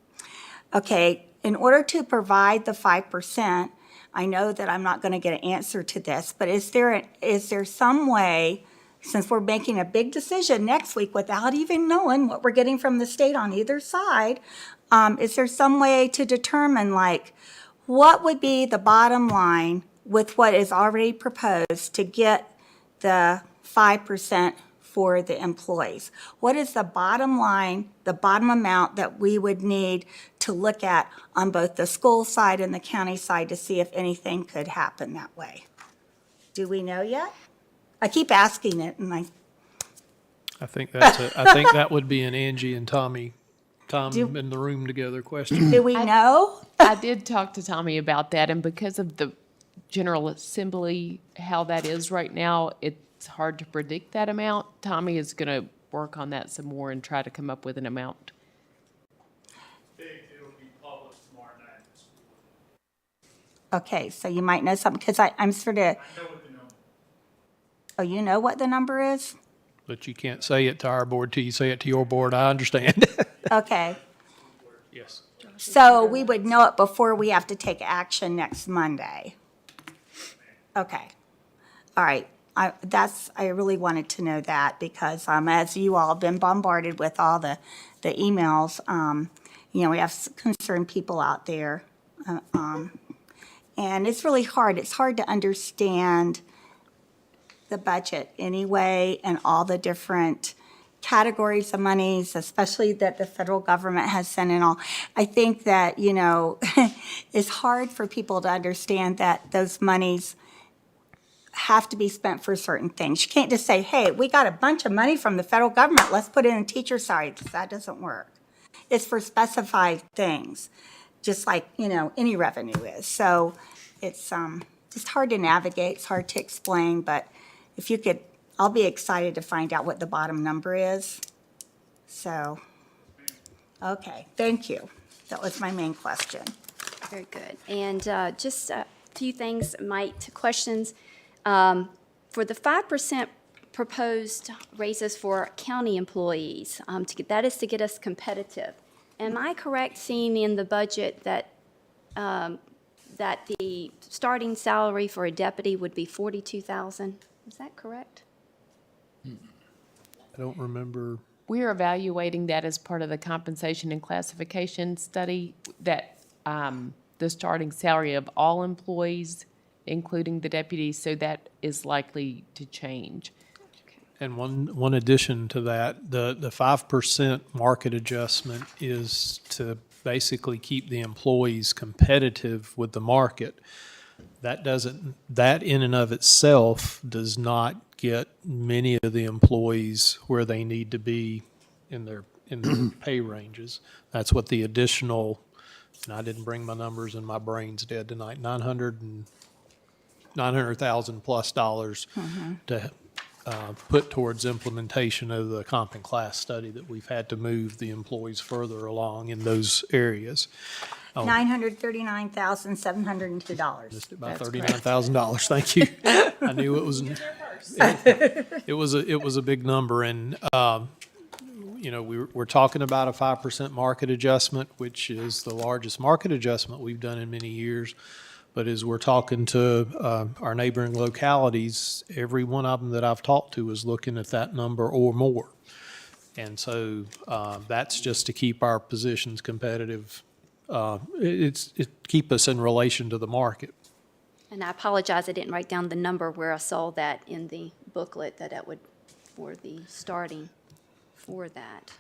Okay, in order to provide the 5%, I know that I'm not going to get an answer to this, but is there some way, since we're making a big decision next week without even knowing what we're getting from the state on either side, is there some way to determine, like, what would be the bottom line with what is already proposed to get the 5% for the employees? What is the bottom line, the bottom amount that we would need to look at on both the school side and the county side to see if anything could happen that way? Do we know yet? I keep asking it, and
I think that would be an Angie and Tommy in the room together question.
do we know?
I did talk to Tommy about that, and because of the General Assembly, how that is right now, it's hard to predict that amount. Tommy is going to work on that some more and try to come up with an amount.
It'll be published tomorrow night.
Okay, so you might know something, because I'm sort of.
I know what the number.
Oh, you know what the number is?
But you can't say it to our board till you say it to your board. I understand.
Okay.
Yes.
So we would know it before we have to take action next Monday. Okay. All right. I really wanted to know that, because as you all have been bombarded with all the emails, you know, we have concerned people out there. And it's really hard. It's hard to understand the budget anyway, and all the different categories of monies, especially that the federal government has sent in all. I think that, you know, it's hard for people to understand that those monies have to be spent for certain things. You can't just say, hey, we got a bunch of money from the federal government, let's put it in teacher side. That doesn't work. It's for specified things, just like, you know, any revenue is. So it's just hard to navigate, it's hard to explain, but if you could, I'll be excited to find out what the bottom number is. So, okay, thank you. That was my main question.
Very good. And just a few things, questions. For the 5% proposed raises for county employees. That is to get us competitive. Am I correct seeing in the budget that, that the starting salary for a deputy would be $42,000? Is that correct?
I don't remember.
We're evaluating that as part of the compensation and classification study, that the starting salary of all employees, including the deputies, so that is likely to change.
And one addition to that, the 5% market adjustment is to basically keep the employees competitive with the market. That in and of itself does not get many of the employees where they need to be in their pay ranges. That's what the additional, and I didn't bring my numbers and my brain's dead tonight, $900,000 plus dollars to put towards implementation of the comp and class study that we've had to move the employees further along in those areas.
$939,702.
Just about $39,000. Thank you. I knew it was. It was a big number, and we're talking about a 5% market adjustment, which is the largest market adjustment we've done in many years. But as we're talking to our neighboring localities, every one of them that I've talked to is looking at that number or more. And so that's just to keep our positions competitive. It keep us in relation to the market.
And I apologize, I didn't write down the number where I saw that in the booklet, that would, for the starting for that.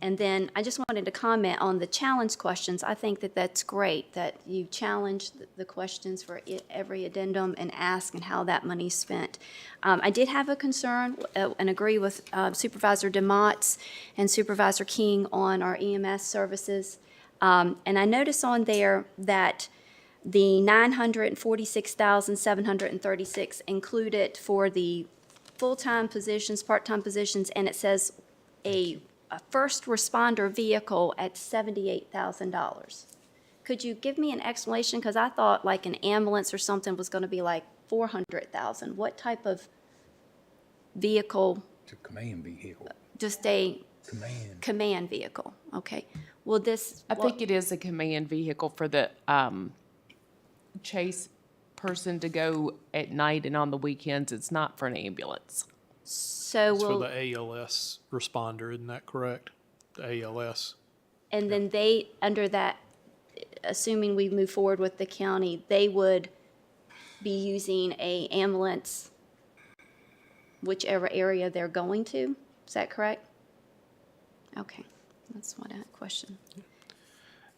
And then I just wanted to comment on the challenge questions. I think that that's great, that you challenge the questions for every addendum and ask and how that money's spent. I did have a concern and agree with Supervisor DeMott's and Supervisor King on our EMS services. And I noticed on there that the $946,736 included for the full-time positions, part-time positions, and it says a first responder vehicle at $78,000. Could you give me an explanation? Because I thought like an ambulance or something was going to be like $400,000. What type of vehicle?
It's a command vehicle.
Just a
Command.
command vehicle. Okay. Will this?
I think it is a command vehicle for the chase person to go at night and on the weekends. It's not for an ambulance.
So
It's for
will,
the ALS responder, isn't that correct? The ALS.
and then they, under that, assuming we move forward with the county, they would be using a ambulance whichever area they're going to? Is that correct? Okay, that's what I question.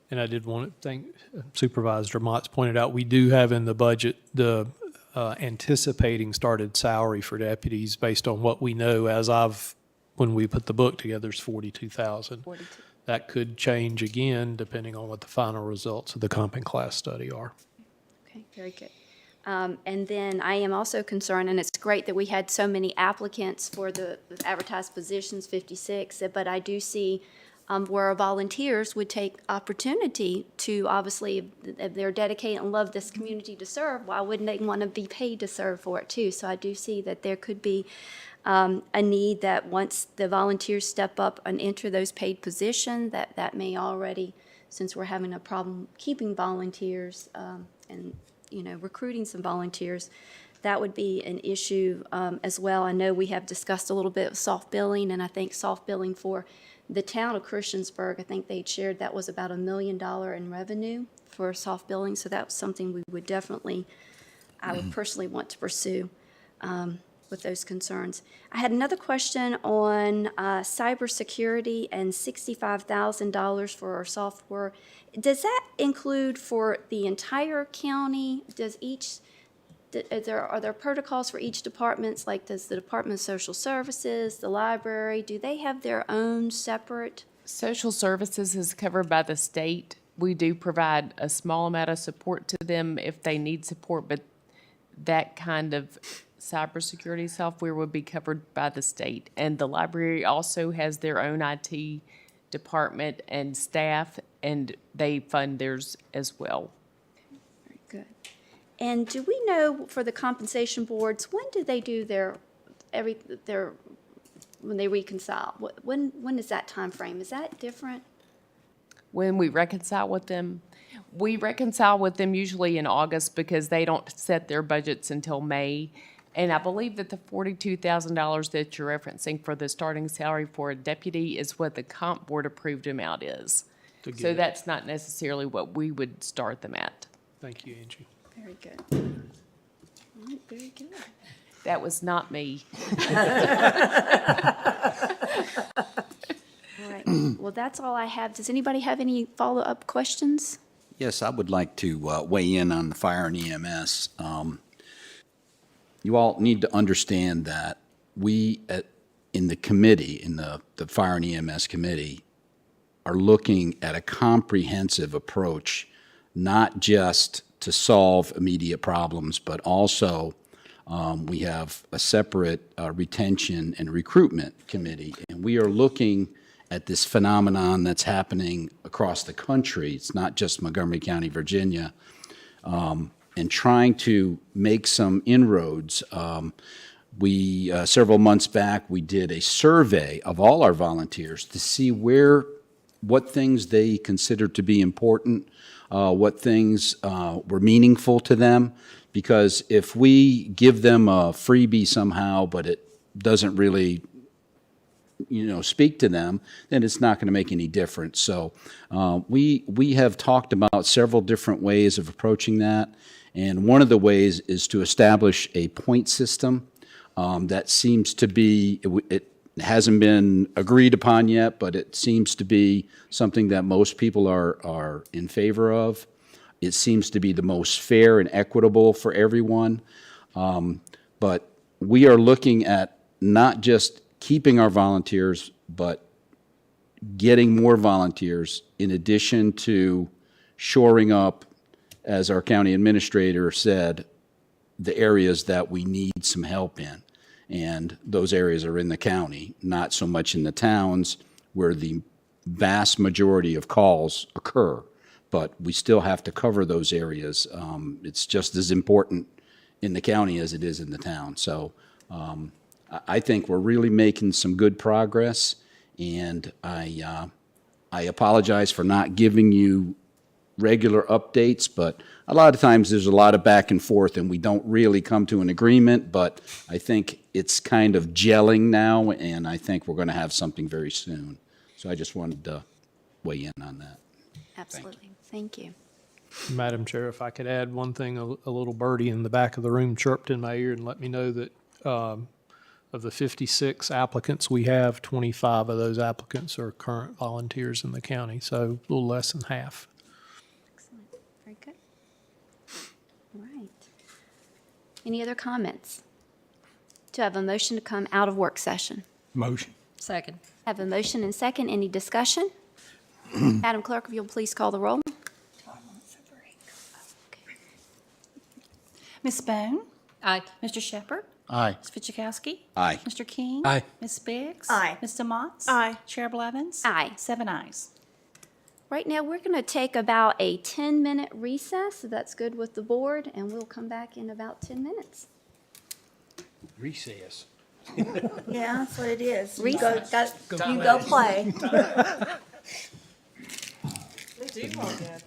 And I did want to thank Supervisor Mott's pointed out, we do have in the budget the anticipating started salary for deputies based on what we know as of when we put the book together is $42,000.
42.
That could change again depending on what the final results of the comp and class study are.
Okay, very good. And then I am also concerned, and it's great that we had so many applicants for the advertised positions, 56, but I do see where our volunteers would take opportunity to, obviously, if they're dedicated and love this community to serve, why wouldn't they want to be paid to serve for it too? So I do see that there could be a need that once the volunteers step up and enter those paid positions, that may already, since we're having a problem keeping volunteers and recruiting some volunteers, that would be an issue as well. I know we have discussed a little bit of soft billing, and I think soft billing for the town of Christiansburg, I think they shared that was about $1 million in revenue for soft billing. So that was something we would definitely, I would personally want to pursue with those concerns. I had another question on cybersecurity and $65,000 for our software. Does that include for the entire county? Are there protocols for each department? Like, does the Department of Social Services, the library, do they have their own separate?
Social Services is covered by the state. We do provide a small amount of support to them if they need support, but that kind of cybersecurity software would be covered by the state. And the library also has their own IT department and staff, and they fund theirs as well.
Very good. And do we know for the compensation boards, when do they do their when they reconcile? When is that time frame? Is that different?
When we reconcile with them usually in August because they don't set their budgets until May. And I believe that the $42,000 that you're referencing for the starting salary for a deputy is what the comp board approved amount is.
To get
So
it.
that's not necessarily what we would start them at.
Thank you, Angie.
Very good. All right, very good.
That was not me.
All right. Well, that's all I have. Does anybody have any follow-up questions?
Yes, I would like to weigh in on the fire and EMS. You all need to understand that we in the committee, in the fire and EMS committee, are looking at a comprehensive approach, not just to solve immediate problems, but also we have a separate retention and recruitment committee. And we are looking at this phenomenon that's happening across the country. It's not just Montgomery County, Virginia, and trying to make some inroads. Several months back, we did a survey of all our volunteers to see what things they considered to be important, what things were meaningful to them. Because if we give them a freebie somehow, but it doesn't really speak to them, then it's not going to make any difference. So we have talked about several different ways of approaching that. And one of the ways is to establish a point system that seems to be, it hasn't been agreed upon yet, but it seems to be something that most people are in favor of. It seems to be the most fair and equitable for everyone. But we are looking at not just keeping our volunteers, but getting more volunteers in addition to shoring up, as our county administrator said, the areas that we need some help in. And those areas are in the county, not so much in the towns where the vast majority of calls occur. But we still have to cover those areas. It's just as important in the county as it is in the town. So I think we're really making some good progress, and I apologize for not giving you regular updates, but a lot of times there's a lot of back and forth and we don't really come to an agreement, but I think it's kind of gelling now, and I think we're going to have something very soon. So I just wanted to weigh in on that.
Absolutely. Thank you.
Madam Chair, if I could add one thing, a little birdie in the back of the room chirped in my ear and let me know that of the 56 applicants we have, 25 of those applicants are current volunteers in the county, so a little less than half.
Excellent. Very good. All right. Any other comments? Do I have a motion to come out of work session?
Motion.
Second.
I have a motion and second. Any discussion? Madam Clerk, if you'll please call the roll.
Ms. Bone?
Aye.
Mr. Shepherd?
Aye.
Ms. Fidzikowski?
Aye.
Mr. King?
Aye.
Ms. Biggs?
Aye.
Mr. Motts?
Aye.
Chair Blevins?
Aye.
7 ayes.
Right now, we're going to take about a 10-minute recess, if that's good with the board, and we'll come back in about 10 minutes.
Recess.
Yeah, that's what it is.
Recess.
You go play.
They do all good.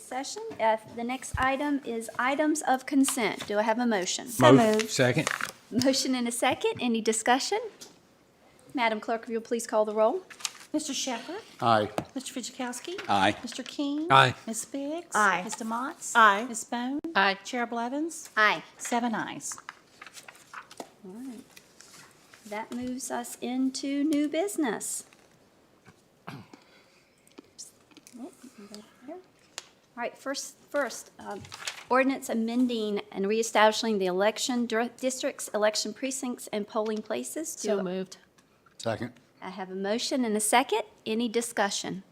session. The next item is items of consent. Do I have a motion?
So moved.
Second.
Motion and a second. Any discussion? Madam Clerk, if you'll please call the roll.
Mr. Shepherd?
Aye.
Mr. Fidzikowski?
Aye.
Mr. King?
Aye.
Ms. Biggs?
Aye.
Mr. Motts?
Aye.
Ms. Bone?
Aye.
Chair Blevins?
Aye.
7 ayes.
All right. That moves us into new business. All right, first, ordinance amending and reestablishing the election districts, election precincts, and polling places.
So moved.
Second.
I have a motion and a second. Any discussion?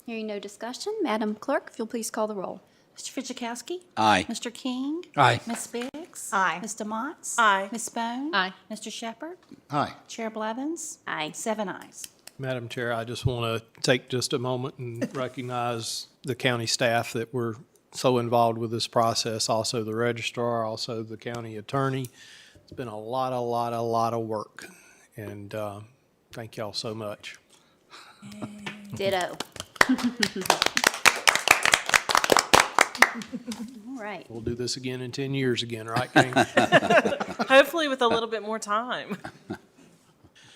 Hearing no discussion, Madam Clerk, if you'll please call the roll.
Mr. Fidzikowski?
Aye.
Mr. King?
Aye.
Ms. Biggs?
Aye.
Mr. Motts?
Aye.
Ms. Bone?
Aye.
Mr. Shepherd?
Aye.
Chair Blevins?
Aye.
7 ayes.
Madam Chair, I just want to take just a moment and recognize the county staff that were so involved with this process, also the registrar, also the county attorney. It's been a lot of work, and thank y'all so much.
Ditto. All right.
We'll do this again in 10 years again, right, King?
Hopefully with a little bit more time.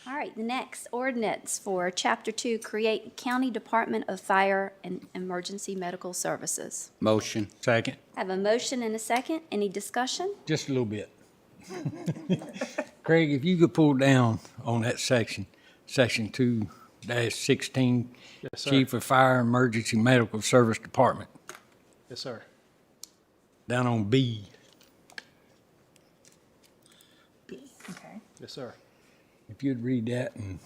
All right, the next ordinance for Chapter 2, create County Department of Fire and Emergency Medical Services.
Motion.
Second.
I have a motion and a second. Any discussion?
Just a little bit. Craig, if you could pull down on that section 2-16,
Yes, sir.
Chief of Fire Emergency Medical Service Department,
Yes, sir.
down on B.
Okay.
Yes, sir.
If you'd read that, and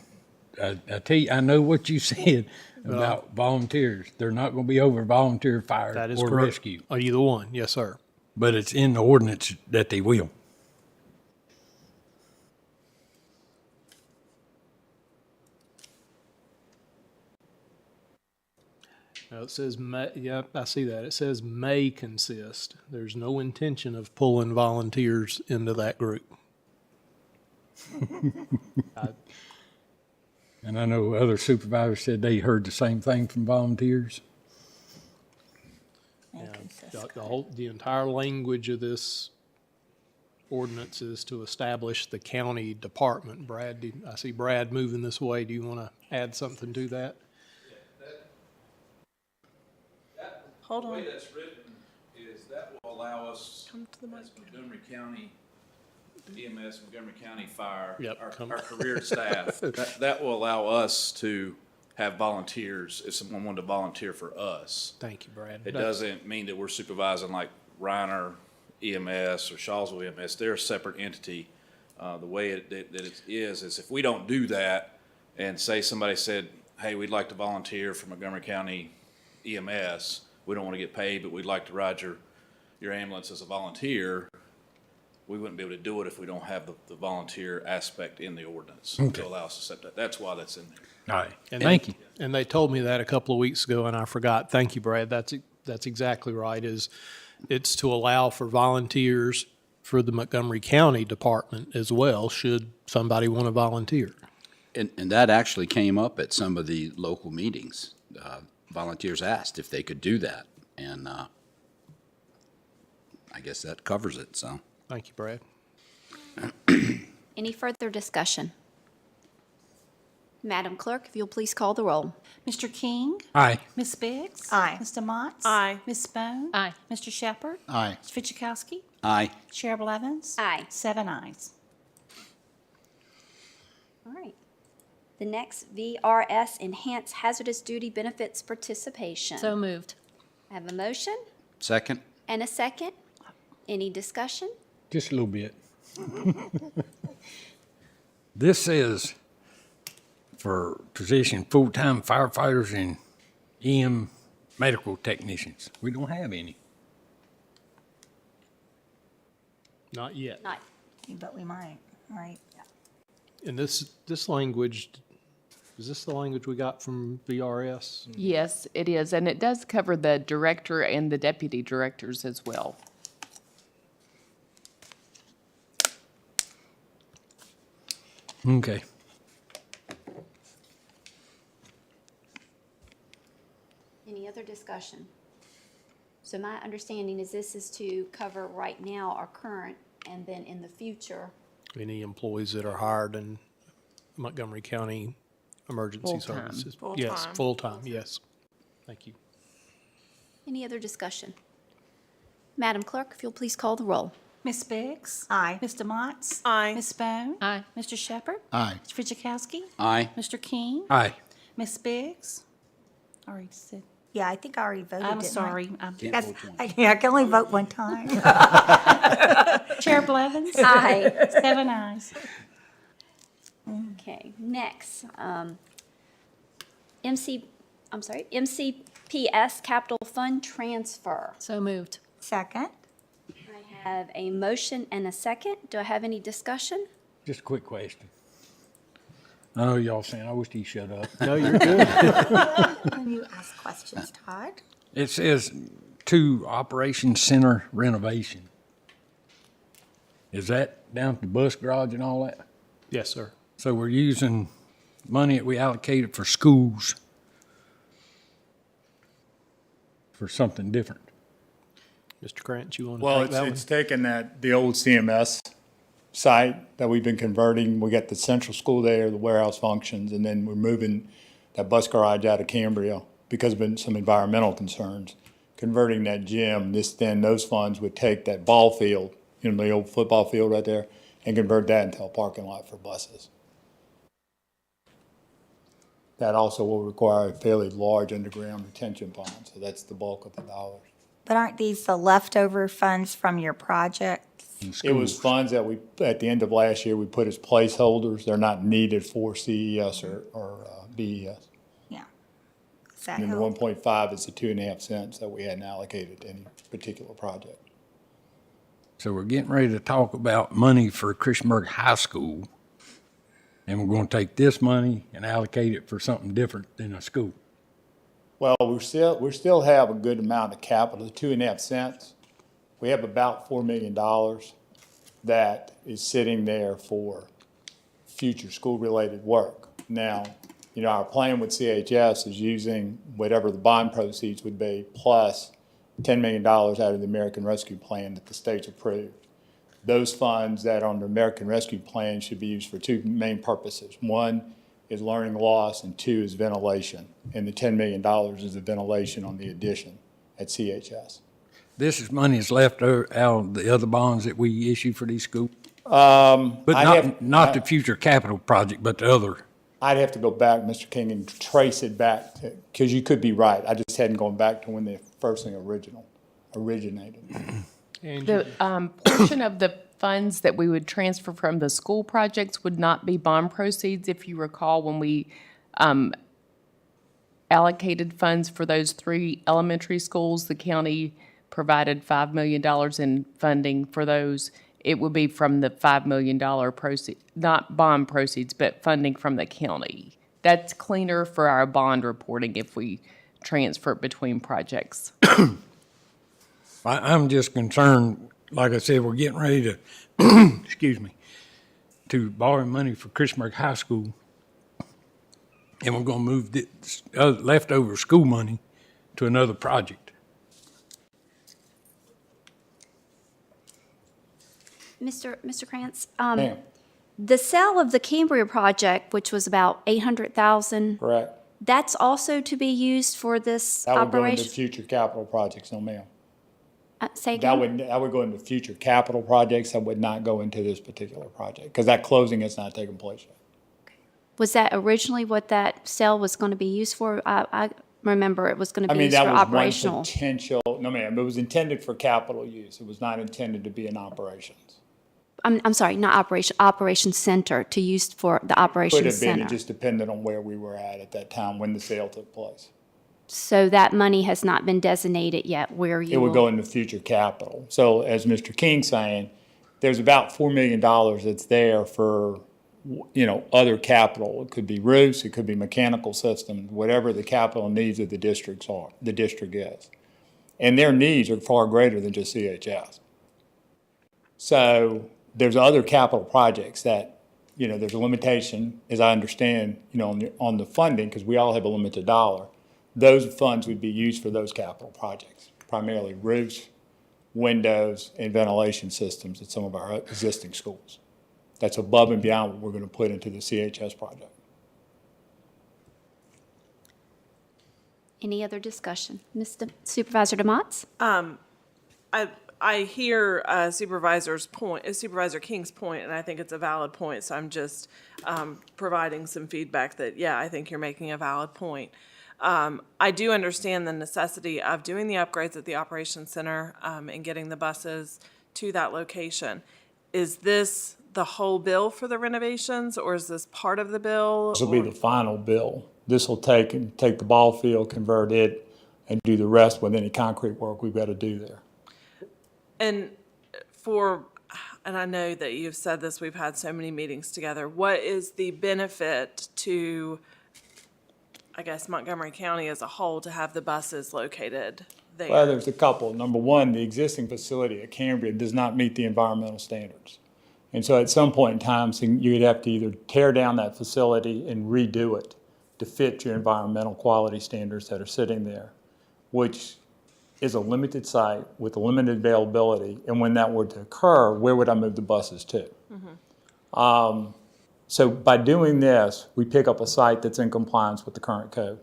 I tell you, I know what you said about volunteers. They're not going to be over volunteer fire
That is
or
correct.
rescue,
Either one, yes, sir.
but it's in the ordinance that they will.
Now, it says may, yep, I see that. It says may consist. There's no intention of pulling volunteers into that group.
And I know other supervisors said they heard the same thing from volunteers.
The entire language of this ordinance is to establish the county department. Brad, I see Brad moving this way. Do you want to add something to that?
Hold
The
on.
way that's written is that will allow us,
Come to the mic.
as Montgomery County EMS, Montgomery County Fire,
Yep,
our
come.
career staff, that will allow us to have volunteers if someone wanted to volunteer for us.
Thank you, Brad.
It doesn't mean that we're supervising like Reiner EMS or Shawsville EMS. They're a separate entity. The way that it is if we don't do that and say somebody said, hey, we'd like to volunteer for Montgomery County EMS, we don't want to get paid, but we'd like to ride your ambulance as a volunteer, we wouldn't be able to do it if we don't have the volunteer aspect in the ordinance to allow us to set that. That's why that's in there.
All right,
And
thank you.
And they told me that a couple of weeks ago, and I forgot. Thank you, Brad. That's exactly right. It's to allow for volunteers for the Montgomery County Department as well, should somebody want to volunteer.
And that actually came up at some of the local meetings. Volunteers asked if they could do that, and I guess that covers it, so.
Thank you, Brad.
Any further discussion? Madam Clerk, if you'll please call the roll.
Mr. King?
Aye.
Ms. Biggs?
Aye.
Mr. Motts?
Aye.
Ms. Bone?
Aye.
Mr. Shepherd?
Aye.
Mr. Fidzikowski?
Aye.
Chair Blevins?
Aye.
7 ayes.
All right. The next, VRS, Enhanced Hazardous Duty Benefits Participation.
So moved.
I have a motion
Second?
and a second. Any discussion?
Just a little bit. This is for position full-time firefighters and EM medical technicians. We don't have any.
Not yet.
Not.
But we might, right?
And this language, is this the language we got from VRS?
Yes, it is, and it does cover the director and the deputy directors as well.
Okay.
Any discussion? So my understanding is this is to cover right now our current, and then in the future,
Any employees that are hired in Montgomery County Emergency
Full-time.
Services.
Full-time.
Yes, full-time, yes. Thank you.
any other discussion? Madam Clerk, if you'll please call the roll.
Ms. Biggs?
Aye.
Mr. Motts?
Aye.
Ms. Bone?
Aye.
Mr. Shepherd?
Aye.
Mr. Fitchukowski?
Aye.
Mr. King?
Aye.
Ms. Biggs? Already said.
Yeah, I think I already voted,
I'm
didn't I?
sorry.
That's- Yeah, I can only vote one time.
Chair Blevins?
Aye.
7 ayes.
Okay, next, MCPS Capital Fund Transfer.
So moved.
Second.
I have a motion and a second. Do I have any discussion?
Just a quick question. I know y'all saying, I wish he shut up.
No, you're good.
When you ask questions, Todd.
It says to Operation Center renovation. Is that down to the bus garage and all that?
Yes, sir.
So we're using money that we allocated for schools for something different.
Mr. Krantz, you want to
Well,
take that one?
it's taken the old CMS site that we've been converting. We got the central school there, the warehouse functions, and then we're moving that bus garage out of Cambria because of some environmental concerns. Converting that gym, those funds would take that ball field, the old football field right there, and convert that into a parking lot for buses. That also will require a fairly large underground retention pond, so that's the bulk of the dollars.
But aren't these the leftover funds from your project?
It was funds that at the end of last year, we put as placeholders. They're not needed for CES or BES.
Yeah. Does that
And then the
help?
1.5 is the 2.5 cents that we hadn't allocated to any particular project.
So we're getting ready to talk about money for Christiansburg High School. And we're going to take this money and allocate it for something different than a school.
Well, we still have a good amount of capital, the 2.5 cents. We have about $4 million that is sitting there for future school-related work. Now, our plan with CHS is using whatever the bond proceeds would be, plus $10 million out of the American Rescue Plan that the state's approved. Those funds that are on the American Rescue Plan should be used for two main purposes. One is learning loss, and two is ventilation. And the $10 million is the ventilation on the addition at CHS.
This is money that's left out of the other bonds that we issue for these schools? But not the future capital project, but the other.
I'd have to go back, Mr. King, and trace it back, because you could be right. I just hadn't gone back to when the first thing originated.
Angie?
The portion of the funds that we would transfer from the school projects would not be bond proceeds. If you recall, when we allocated funds for those 3 elementary schools, the county provided $5 million in funding for those. It would be from the $5 million proceed, not bond proceeds, but funding from the county. That's cleaner for our bond reporting if we transfer it between projects.
I'm just concerned, like I said, we're getting ready to, excuse me, to borrow money for Christiansburg High School. And we're going to move this leftover school money to another project.
Mr. Krantz?
Ma'am.
The sale of the Cambria project, which was about 800,000,
Correct.
that's also to be used for this
That would go into
operation?
future capital projects, no ma'am.
Say again?
That would go into future capital projects. That would not go into this particular project, because that closing has not taken place yet.
Was that originally what that sale was going to be used for? I remember it was going to be used
that
for
was
operational.
one potential, no ma'am, it was intended for capital use. It was not intended to be in operations.
I'm sorry, not operation, operations center, to use for the
Could
operations
have been,
center.
it just depended on where we were at that time when the sale took place.
So that money has not been designated yet where you
It would
will-
go into future capital. So as Mr. King's saying, there's about $4 million that's there for, other capital. It could be roofs, it could be mechanical systems, whatever the capital needs of the district is. And their needs are far greater than just CHS. So there's other capital projects that, there's a limitation, as I understand, on the funding, because we all have a limited dollar, those funds would be used for those capital projects, primarily roofs, windows, and ventilation systems at some of our existing schools. That's above and beyond what we're going to put into the CHS project.
Any other discussion? Mr. Supervisor DeMotts?
I hear Supervisor King's point, and I think it's a valid point, so I'm just providing some feedback that, yeah, I think you're making a valid point. I do understand the necessity of doing the upgrades at the Operations Center and getting the buses to that location. Is this the whole bill for the renovations, or is this part of the bill?
This will be the final bill. This will take the ball field, convert it, and do the rest with any concrete work we've got to do there.
And I know that you've said this, we've had so many meetings together. What is the benefit to, I guess, Montgomery County as a whole to have the buses located there?
Well, there's a couple. Number one, the existing facility at Cambria does not meet the environmental standards. And so at some point in time, you'd have to either tear down that facility and redo it to fit your environmental quality standards that are sitting there, which is a limited site with limited availability. And when that were to occur, where would I move the buses to? So by doing this, we pick up a site that's in compliance with the current code.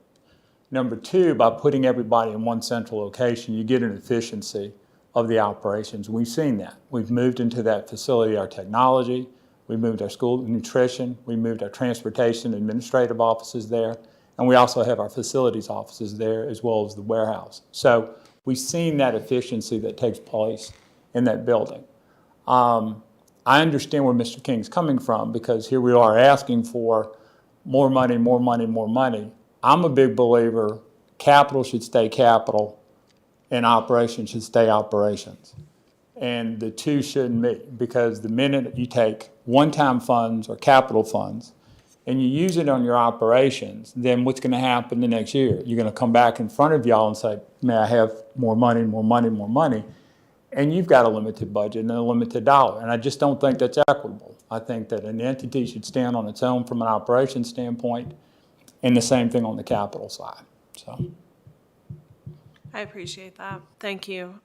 Number two, by putting everybody in one central location, you get an efficiency of the operations. We've seen that. We've moved into that facility our technology, we moved our school nutrition, we moved our transportation administrative offices there, and we also have our facilities offices there as well as the warehouse. So we've seen that efficiency that takes place in that building. I understand where Mr. King's coming from, because here we are asking for more money, more money, more money. I'm a big believer capital should stay capital and operations should stay operations. And the two shouldn't meet, because the minute you take one-time funds or capital funds and you use it on your operations, then what's going to happen the next year? You're going to come back in front of y'all and say, may I have more money, more money, more money? And you've got a limited budget and a limited dollar. And I just don't think that's equitable. I think that an entity should stand on its own from an operations standpoint, and the same thing on the capital side. So
I appreciate that. Thank you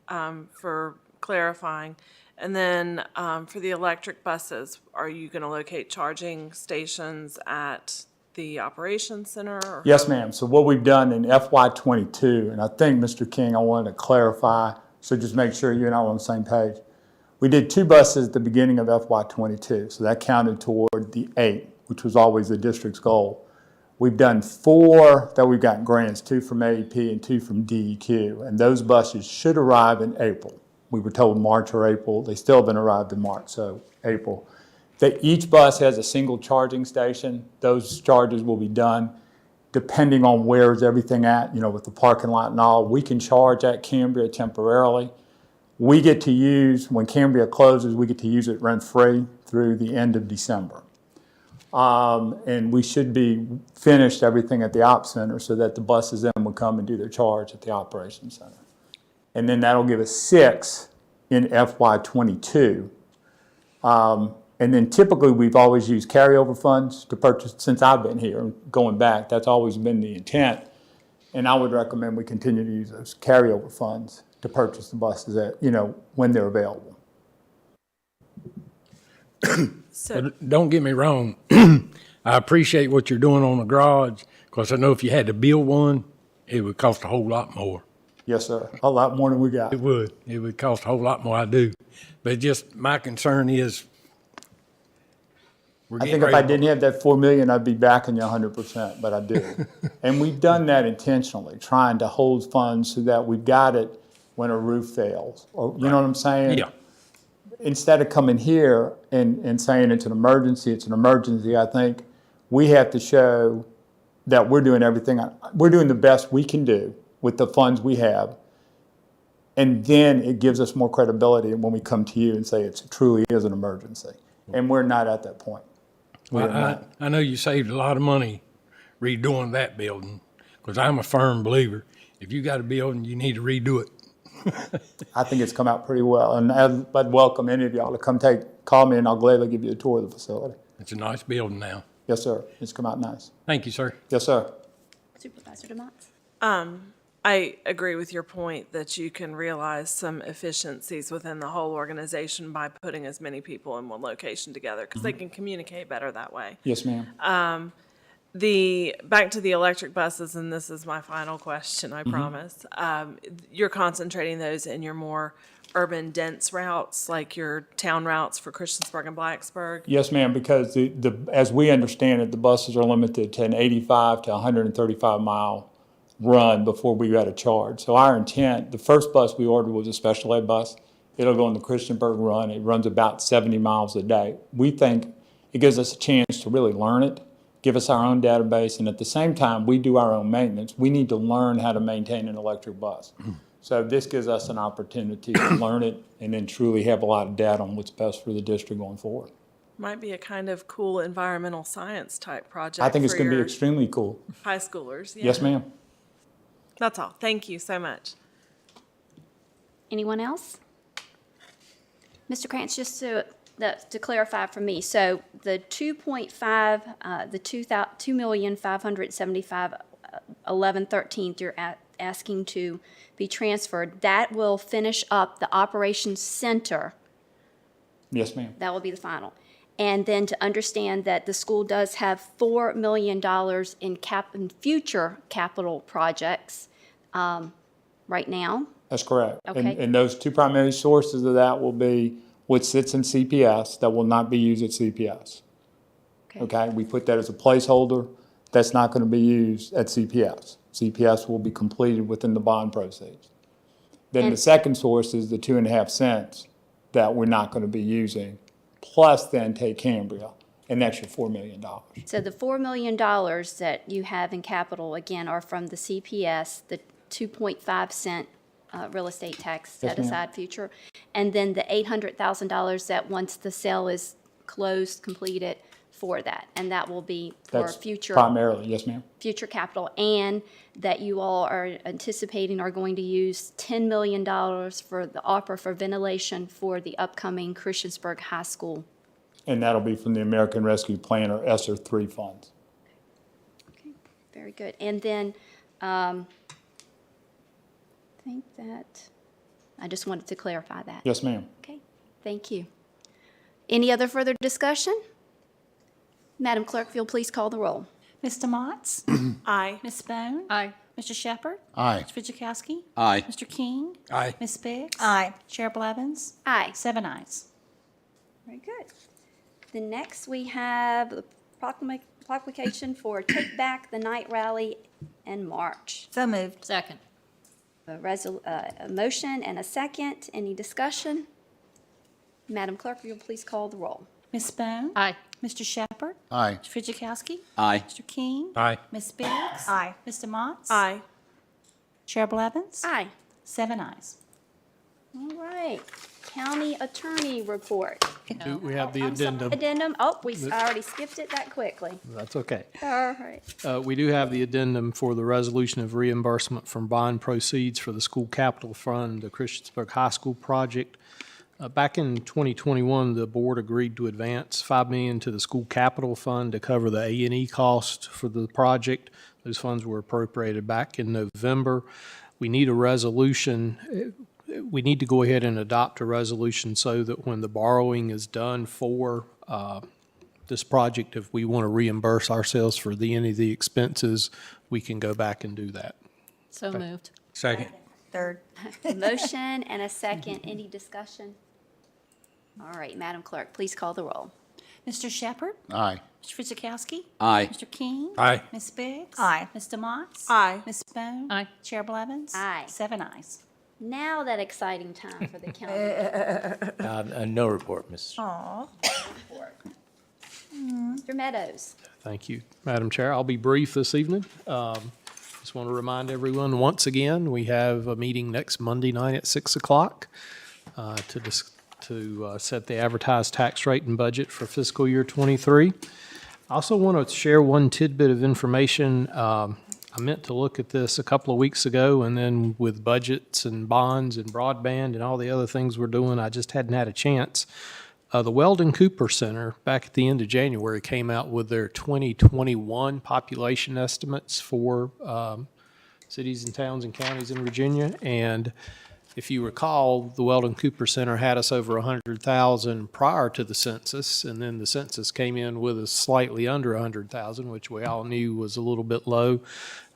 for clarifying. And then for the electric buses, are you going to locate charging stations at the operations center? Or?
yes, ma'am. So what we've done in FY22, and I think, Mr. King, I wanted to clarify, so just make sure you and I are on the same page. We did 2 buses at the beginning of FY22, so that counted toward the 8, which was always the district's goal. We've done 4 that we've gotten grants, 2 from AEP and 2 from DEQ, and those buses should arrive in April. We were told March or April. They still haven't arrived in March, so April. Each bus has a single charging station. Those charges will be done depending on where's everything at, with the parking lot and all. We can charge at Cambria temporarily. We get to use, when Cambria closes, we get to use it rent-free through the end of December. And we should be finished everything at the op center so that the buses then will come and do their charge at the operations center. And then that'll give us 6 in FY22. And then typically we've always used carryover funds to purchase, since I've been here, going back, that's always been the intent. And I would recommend we continue to use those carryover funds to purchase the buses at, when they're available.
But don't get me wrong. I appreciate what you're doing on the garage, because I know if you had to build one, it would cost a whole lot more.
Yes, sir. A lot more than we got.
It would. It would cost a whole lot more, I do. But just my concern is,
I think if I didn't have that $4 million, I'd be backing you 100%, but I do. And we've done that intentionally, trying to hold funds so that we've got it when a roof fails. Or, you know what I'm saying?
Yeah.
Instead of coming here and saying it's an emergency, I think we have to show that we're doing the best we can do with the funds we have. And then it gives us more credibility when we come to you and say it truly is an emergency. And we're not at that point.
Well, I know you saved a lot of money redoing that building, because I'm a firm believer, if you got a building, you need to redo it.
I think it's come out pretty well, and I'd welcome any of y'all to call me, and I'll gladly give you a tour of the facility.
It's a nice building now.
Yes, sir. It's come out nice.
Thank you, sir.
Yes, sir.
Supervisor DeMotts?
I agree with your point that you can realize some efficiencies within the whole organization by putting as many people in one location together, because they can communicate better that way.
Yes, ma'am.
Back to the electric buses, and this is my final question, I promise. You're concentrating those in your more urban dense routes, like your town routes for Christiansburg and Blacksburg?
Yes, ma'am, because as we understand it, the buses are limited to an 85 to 135 mile run before we got a charge. So our intent, the first bus we ordered was a special ed bus. It'll go on the Christiansburg run. It runs about 70 miles a day. We think it gives us a chance to really learn it, give us our own database, and at the same time, we do our own maintenance. We need to learn how to maintain an electric bus. So this gives us an opportunity to learn it and then truly have a lot of data on what's best for the district going forward.
Might be a kind of cool environmental science type project.
I think it's
for
going to be
your
extremely cool.
high schoolers. Yeah.
Yes, ma'am.
That's all. Thank you so much.
Anyone else? Mr. Krantz, just to clarify for me, so the 2.5, the 2,575,1113 you're asking to be transferred, that will finish up the operations center.
Yes, ma'am.
That will be the final. And then to understand that the school does have $4 million in future capital projects right now.
That's correct.
Okay.
And those two primary sources of that will be what sits in CPS that will not be used at CPS. Okay, we put that as a placeholder. That's not going to be used at CPS. CPS will be completed within the bond proceeds. Then the second source is the 2.5 cents that we're not going to be using, plus then take Cambria, and that's your $4 million.
So the $4 million that you have in capital, again, are from the CPS, the 2.5 cent real estate tax set aside future, and then the $800,000 that once the sale is closed, completed for that, and that will be for
That's
future.
primarily, yes, ma'am.
Future capital, and that you all are anticipating are going to use $10 million for the ARPA for ventilation for the upcoming Christiansburg High School.
And that'll be from the American Rescue Plan or ESSER 3 funds.
Okay, very good. And then, I think that, I just wanted to clarify that.
Yes, ma'am.
Okay, thank you. Any other further discussion? Madam Clerk, if you'll please call the roll.
Mr. Motts?
Aye.
Ms. Bone?
Aye.
Mr. Shepherd?
Aye.
Mr. Fitchukowski?
Aye.
Mr. King?
Aye.
Ms. Biggs?
Aye.
Chair Blevins?
Aye.
7 ayes.
Very good. Then next, we have the proclamation for Take Back the Night Rally in March.
So moved.
Second.
A motion and a second. Any discussion? Madam Clerk, will you please call the roll?
Ms. Bone?
Aye.
Mr. Shepherd?
Aye.
Mr. Fitchukowski?
Aye.
Mr. King?
Aye.
Ms. Biggs?
Aye.
Mr. Motts?
Aye.
Chair Blevins?
Aye.
7 ayes.
All right. County Attorney Report.
We have the
I'm sorry,
addendum.
Addendum. Oh, I already skipped it that quickly.
That's okay.
All right.
We do have the addendum for the resolution of reimbursement from bond proceeds for the school capital fund, the Christiansburg High School project. Back in 2021, the board agreed to advance $5 million to the school capital fund to cover the A&E cost for the project. Those funds were appropriated back in November. We need a resolution. We need to go ahead and adopt a resolution so that when the borrowing is done for this project, if we want to reimburse ourselves for any of the expenses, we can go back and do that.
So moved.
Second.
Third.
A motion and a second. Any discussion? All right, Madam Clerk, please call the roll.
Mr. Shepherd?
Aye.
Mr. Fitchukowski?
Aye.
Mr. King?
Aye.
Ms. Biggs?
Aye.
Mr. Motts?
Aye.
Ms. Bone?
Aye.
Chair Blevins?
Aye.
7 ayes.
Now that exciting time for the county.
No report, Ms.
Aw.
Mr. Meadows.
Thank you, Madam Chair. I'll be brief this evening. Just want to remind everyone, once again, we have a meeting next Monday night at 6 o'clock to set the advertised tax rate and budget for fiscal year '23. I also want to share one tidbit of information. I meant to look at this a couple of weeks ago, and then with budgets and bonds and broadband and all the other things we're doing, I just hadn't had a chance. The Weldon Cooper Center, back at the end of January, came out with their 2021 population estimates for cities and towns and counties in Virginia. And if you recall, the Weldon Cooper Center had us over 100,000 prior to the census, and then the census came in with us slightly under 100,000, which we all knew was a little bit low.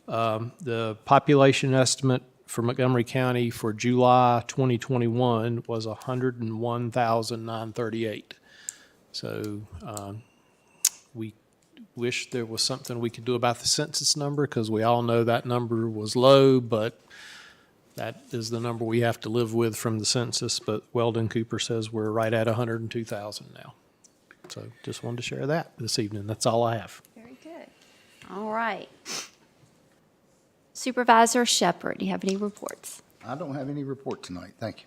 The population estimate for Montgomery County for July 2021 was 101,938. So we wish there was something we could do about the census number, because we all know that number was low, but that is the number we have to live with from the census. But Weldon Cooper says we're right at 102,000 now. So just wanted to share that this evening. That's all I have.
Very good. All right. Supervisor Shepherd, do you have any reports?
I don't have any report tonight. Thank you.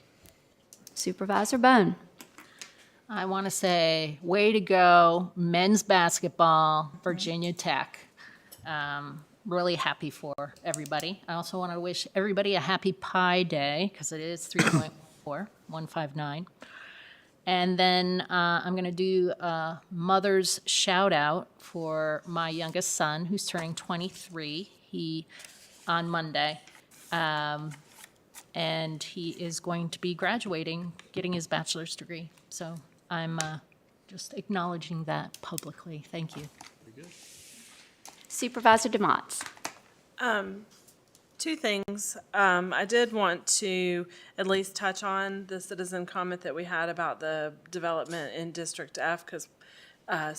Supervisor Bone.
I want to say, way to go, men's basketball, Virginia Tech. Really happy for everybody. I also want to wish everybody a happy Pi Day, because it is 3.159. And then I'm going to do a mother's shout out for my youngest son, who's turning 23 on Monday. And he is going to be graduating, getting his bachelor's degree. So I'm just acknowledging that publicly. Thank you.
Supervisor DeMotts.
Two things. I did want to at least touch on the citizen comment that we had about the development in District F, because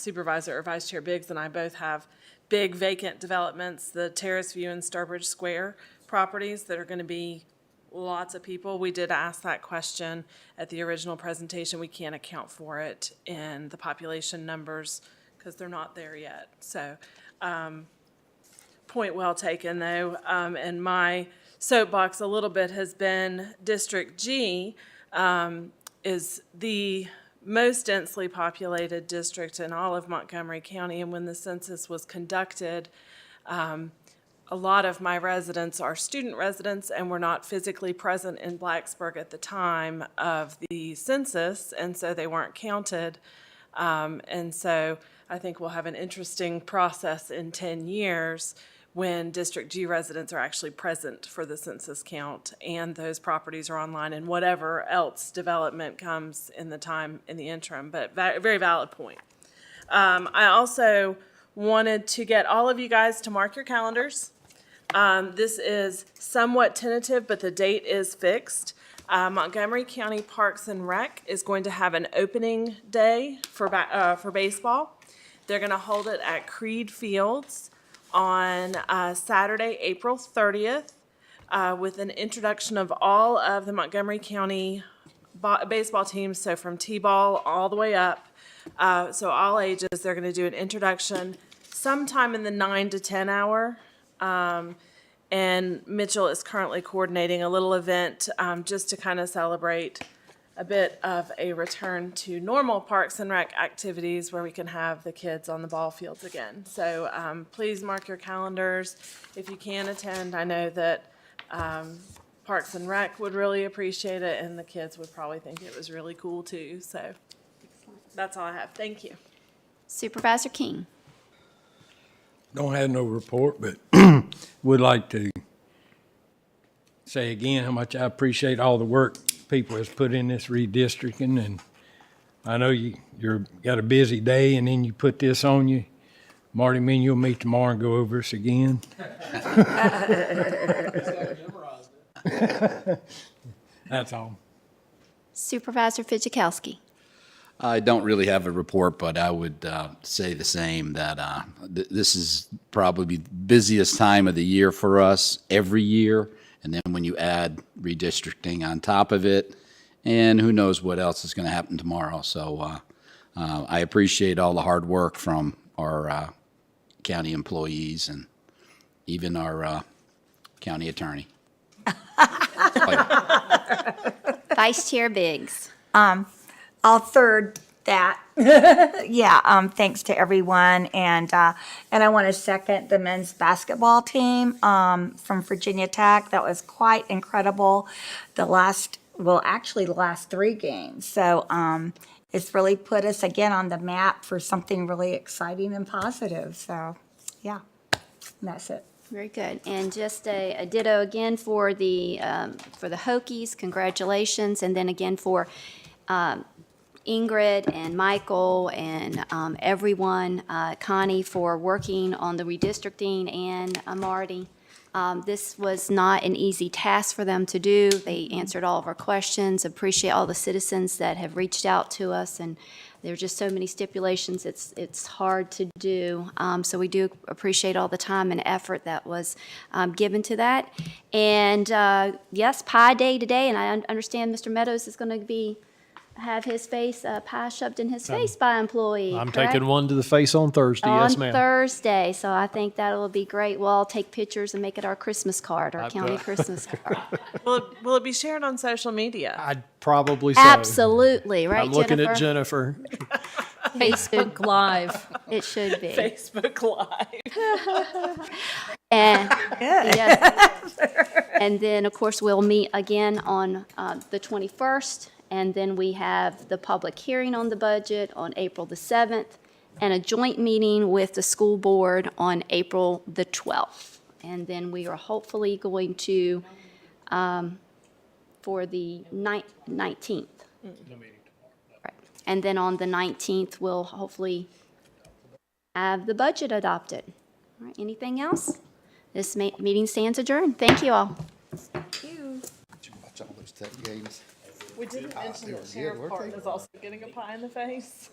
Supervisor or Vice Chair Biggs and I both have big vacant developments, the Terrace View and Starbridge Square properties that are going to be lots of people. We did ask that question at the original presentation. We can't account for it in the population numbers because they're not there yet. So, point well taken, though. And my soapbox a little bit has been District G is the most densely populated district in all of Montgomery County. And when the census was conducted, a lot of my residents are student residents and were not physically present in Blacksburg at the time of the census, and so they weren't counted. And so I think we'll have an interesting process in 10 years when District G residents are actually present for the census count and those properties are online and whatever else development comes in the interim. But very valid point. I also wanted to get all of you guys to mark your calendars. This is somewhat tentative, but the date is fixed. Montgomery County Parks and Rec is going to have an opening day for baseball. They're going to hold it at Creed Fields on Saturday, April 30th, with an introduction of all of the Montgomery County baseball teams, so from T-ball all the way up. So all ages, they're going to do an introduction sometime in the 9 to 10 hour. And Mitchell is currently coordinating a little event just to kind of celebrate a bit of a return to normal Parks and Rec activities where we can have the kids on the ball fields again. So please mark your calendars if you can attend. I know that Parks and Rec would really appreciate it, and the kids would probably think it was really cool too. So that's all I have. Thank you.
Supervisor King.
Don't have no report, but would like to say again how much I appreciate all the work people has put in this redistricting. And I know you're got a busy day, and then you put this on you. Marty, me and you'll meet tomorrow and go over this again. That's all.
Supervisor Fidzikowski.
I don't really have a report, but I would say the same, that this is probably the busiest time of the year for us every year. And then when you add redistricting on top of it, and who knows what else is going to happen tomorrow. So I appreciate all the hard work from our county employees and even our county attorney.
Vice Chair Biggs.
I'll third that. Yeah, thanks to everyone. And I want to second the men's basketball team from Virginia Tech. That was quite incredible. The last 3 games. So it's really put us again on the map for something really exciting and positive. So, yeah, that's it.
Very good. And just a ditto again for the Hokies, congratulations. And then again for Ingrid and Michael and everyone, Connie, for working on the redistricting, and Marty. This was not an easy task for them to do. They answered all of our questions. Appreciate all the citizens that have reached out to us, and there are just so many stipulations, it's hard to do. So we do appreciate all the time and effort that was given to that. And yes, Pie Day today, and I understand Mr. Meadows is going to have his face, pie shoved in his face by an employee,
I'm
correct?
taking one to the face on Thursday, yes,
On
ma'am.
Thursday, so I think that'll be great. We'll all take pictures and make it our Christmas card, our county Christmas card.
Will it be shared on social media?
I'd probably so.
Absolutely, right,
I'm looking at
Jennifer?
Jennifer.
Facebook Live.
It should be.
Facebook Live.
And, yes. And then, of course, we'll meet again on the 21st, and then we have the public hearing on the budget on April the 7th, and a joint meeting with the school board on April the 12th. And then we are hopefully going to, for the 19th. Right. And then on the 19th, we'll hopefully have the budget adopted. All right, anything else? This meeting stands adjourned. Thank you all.
Thank you.
Did you watch all those tech games?
We didn't mention that
good,
Sheriff
weren't
Parton
they?
is also getting a pie in the face.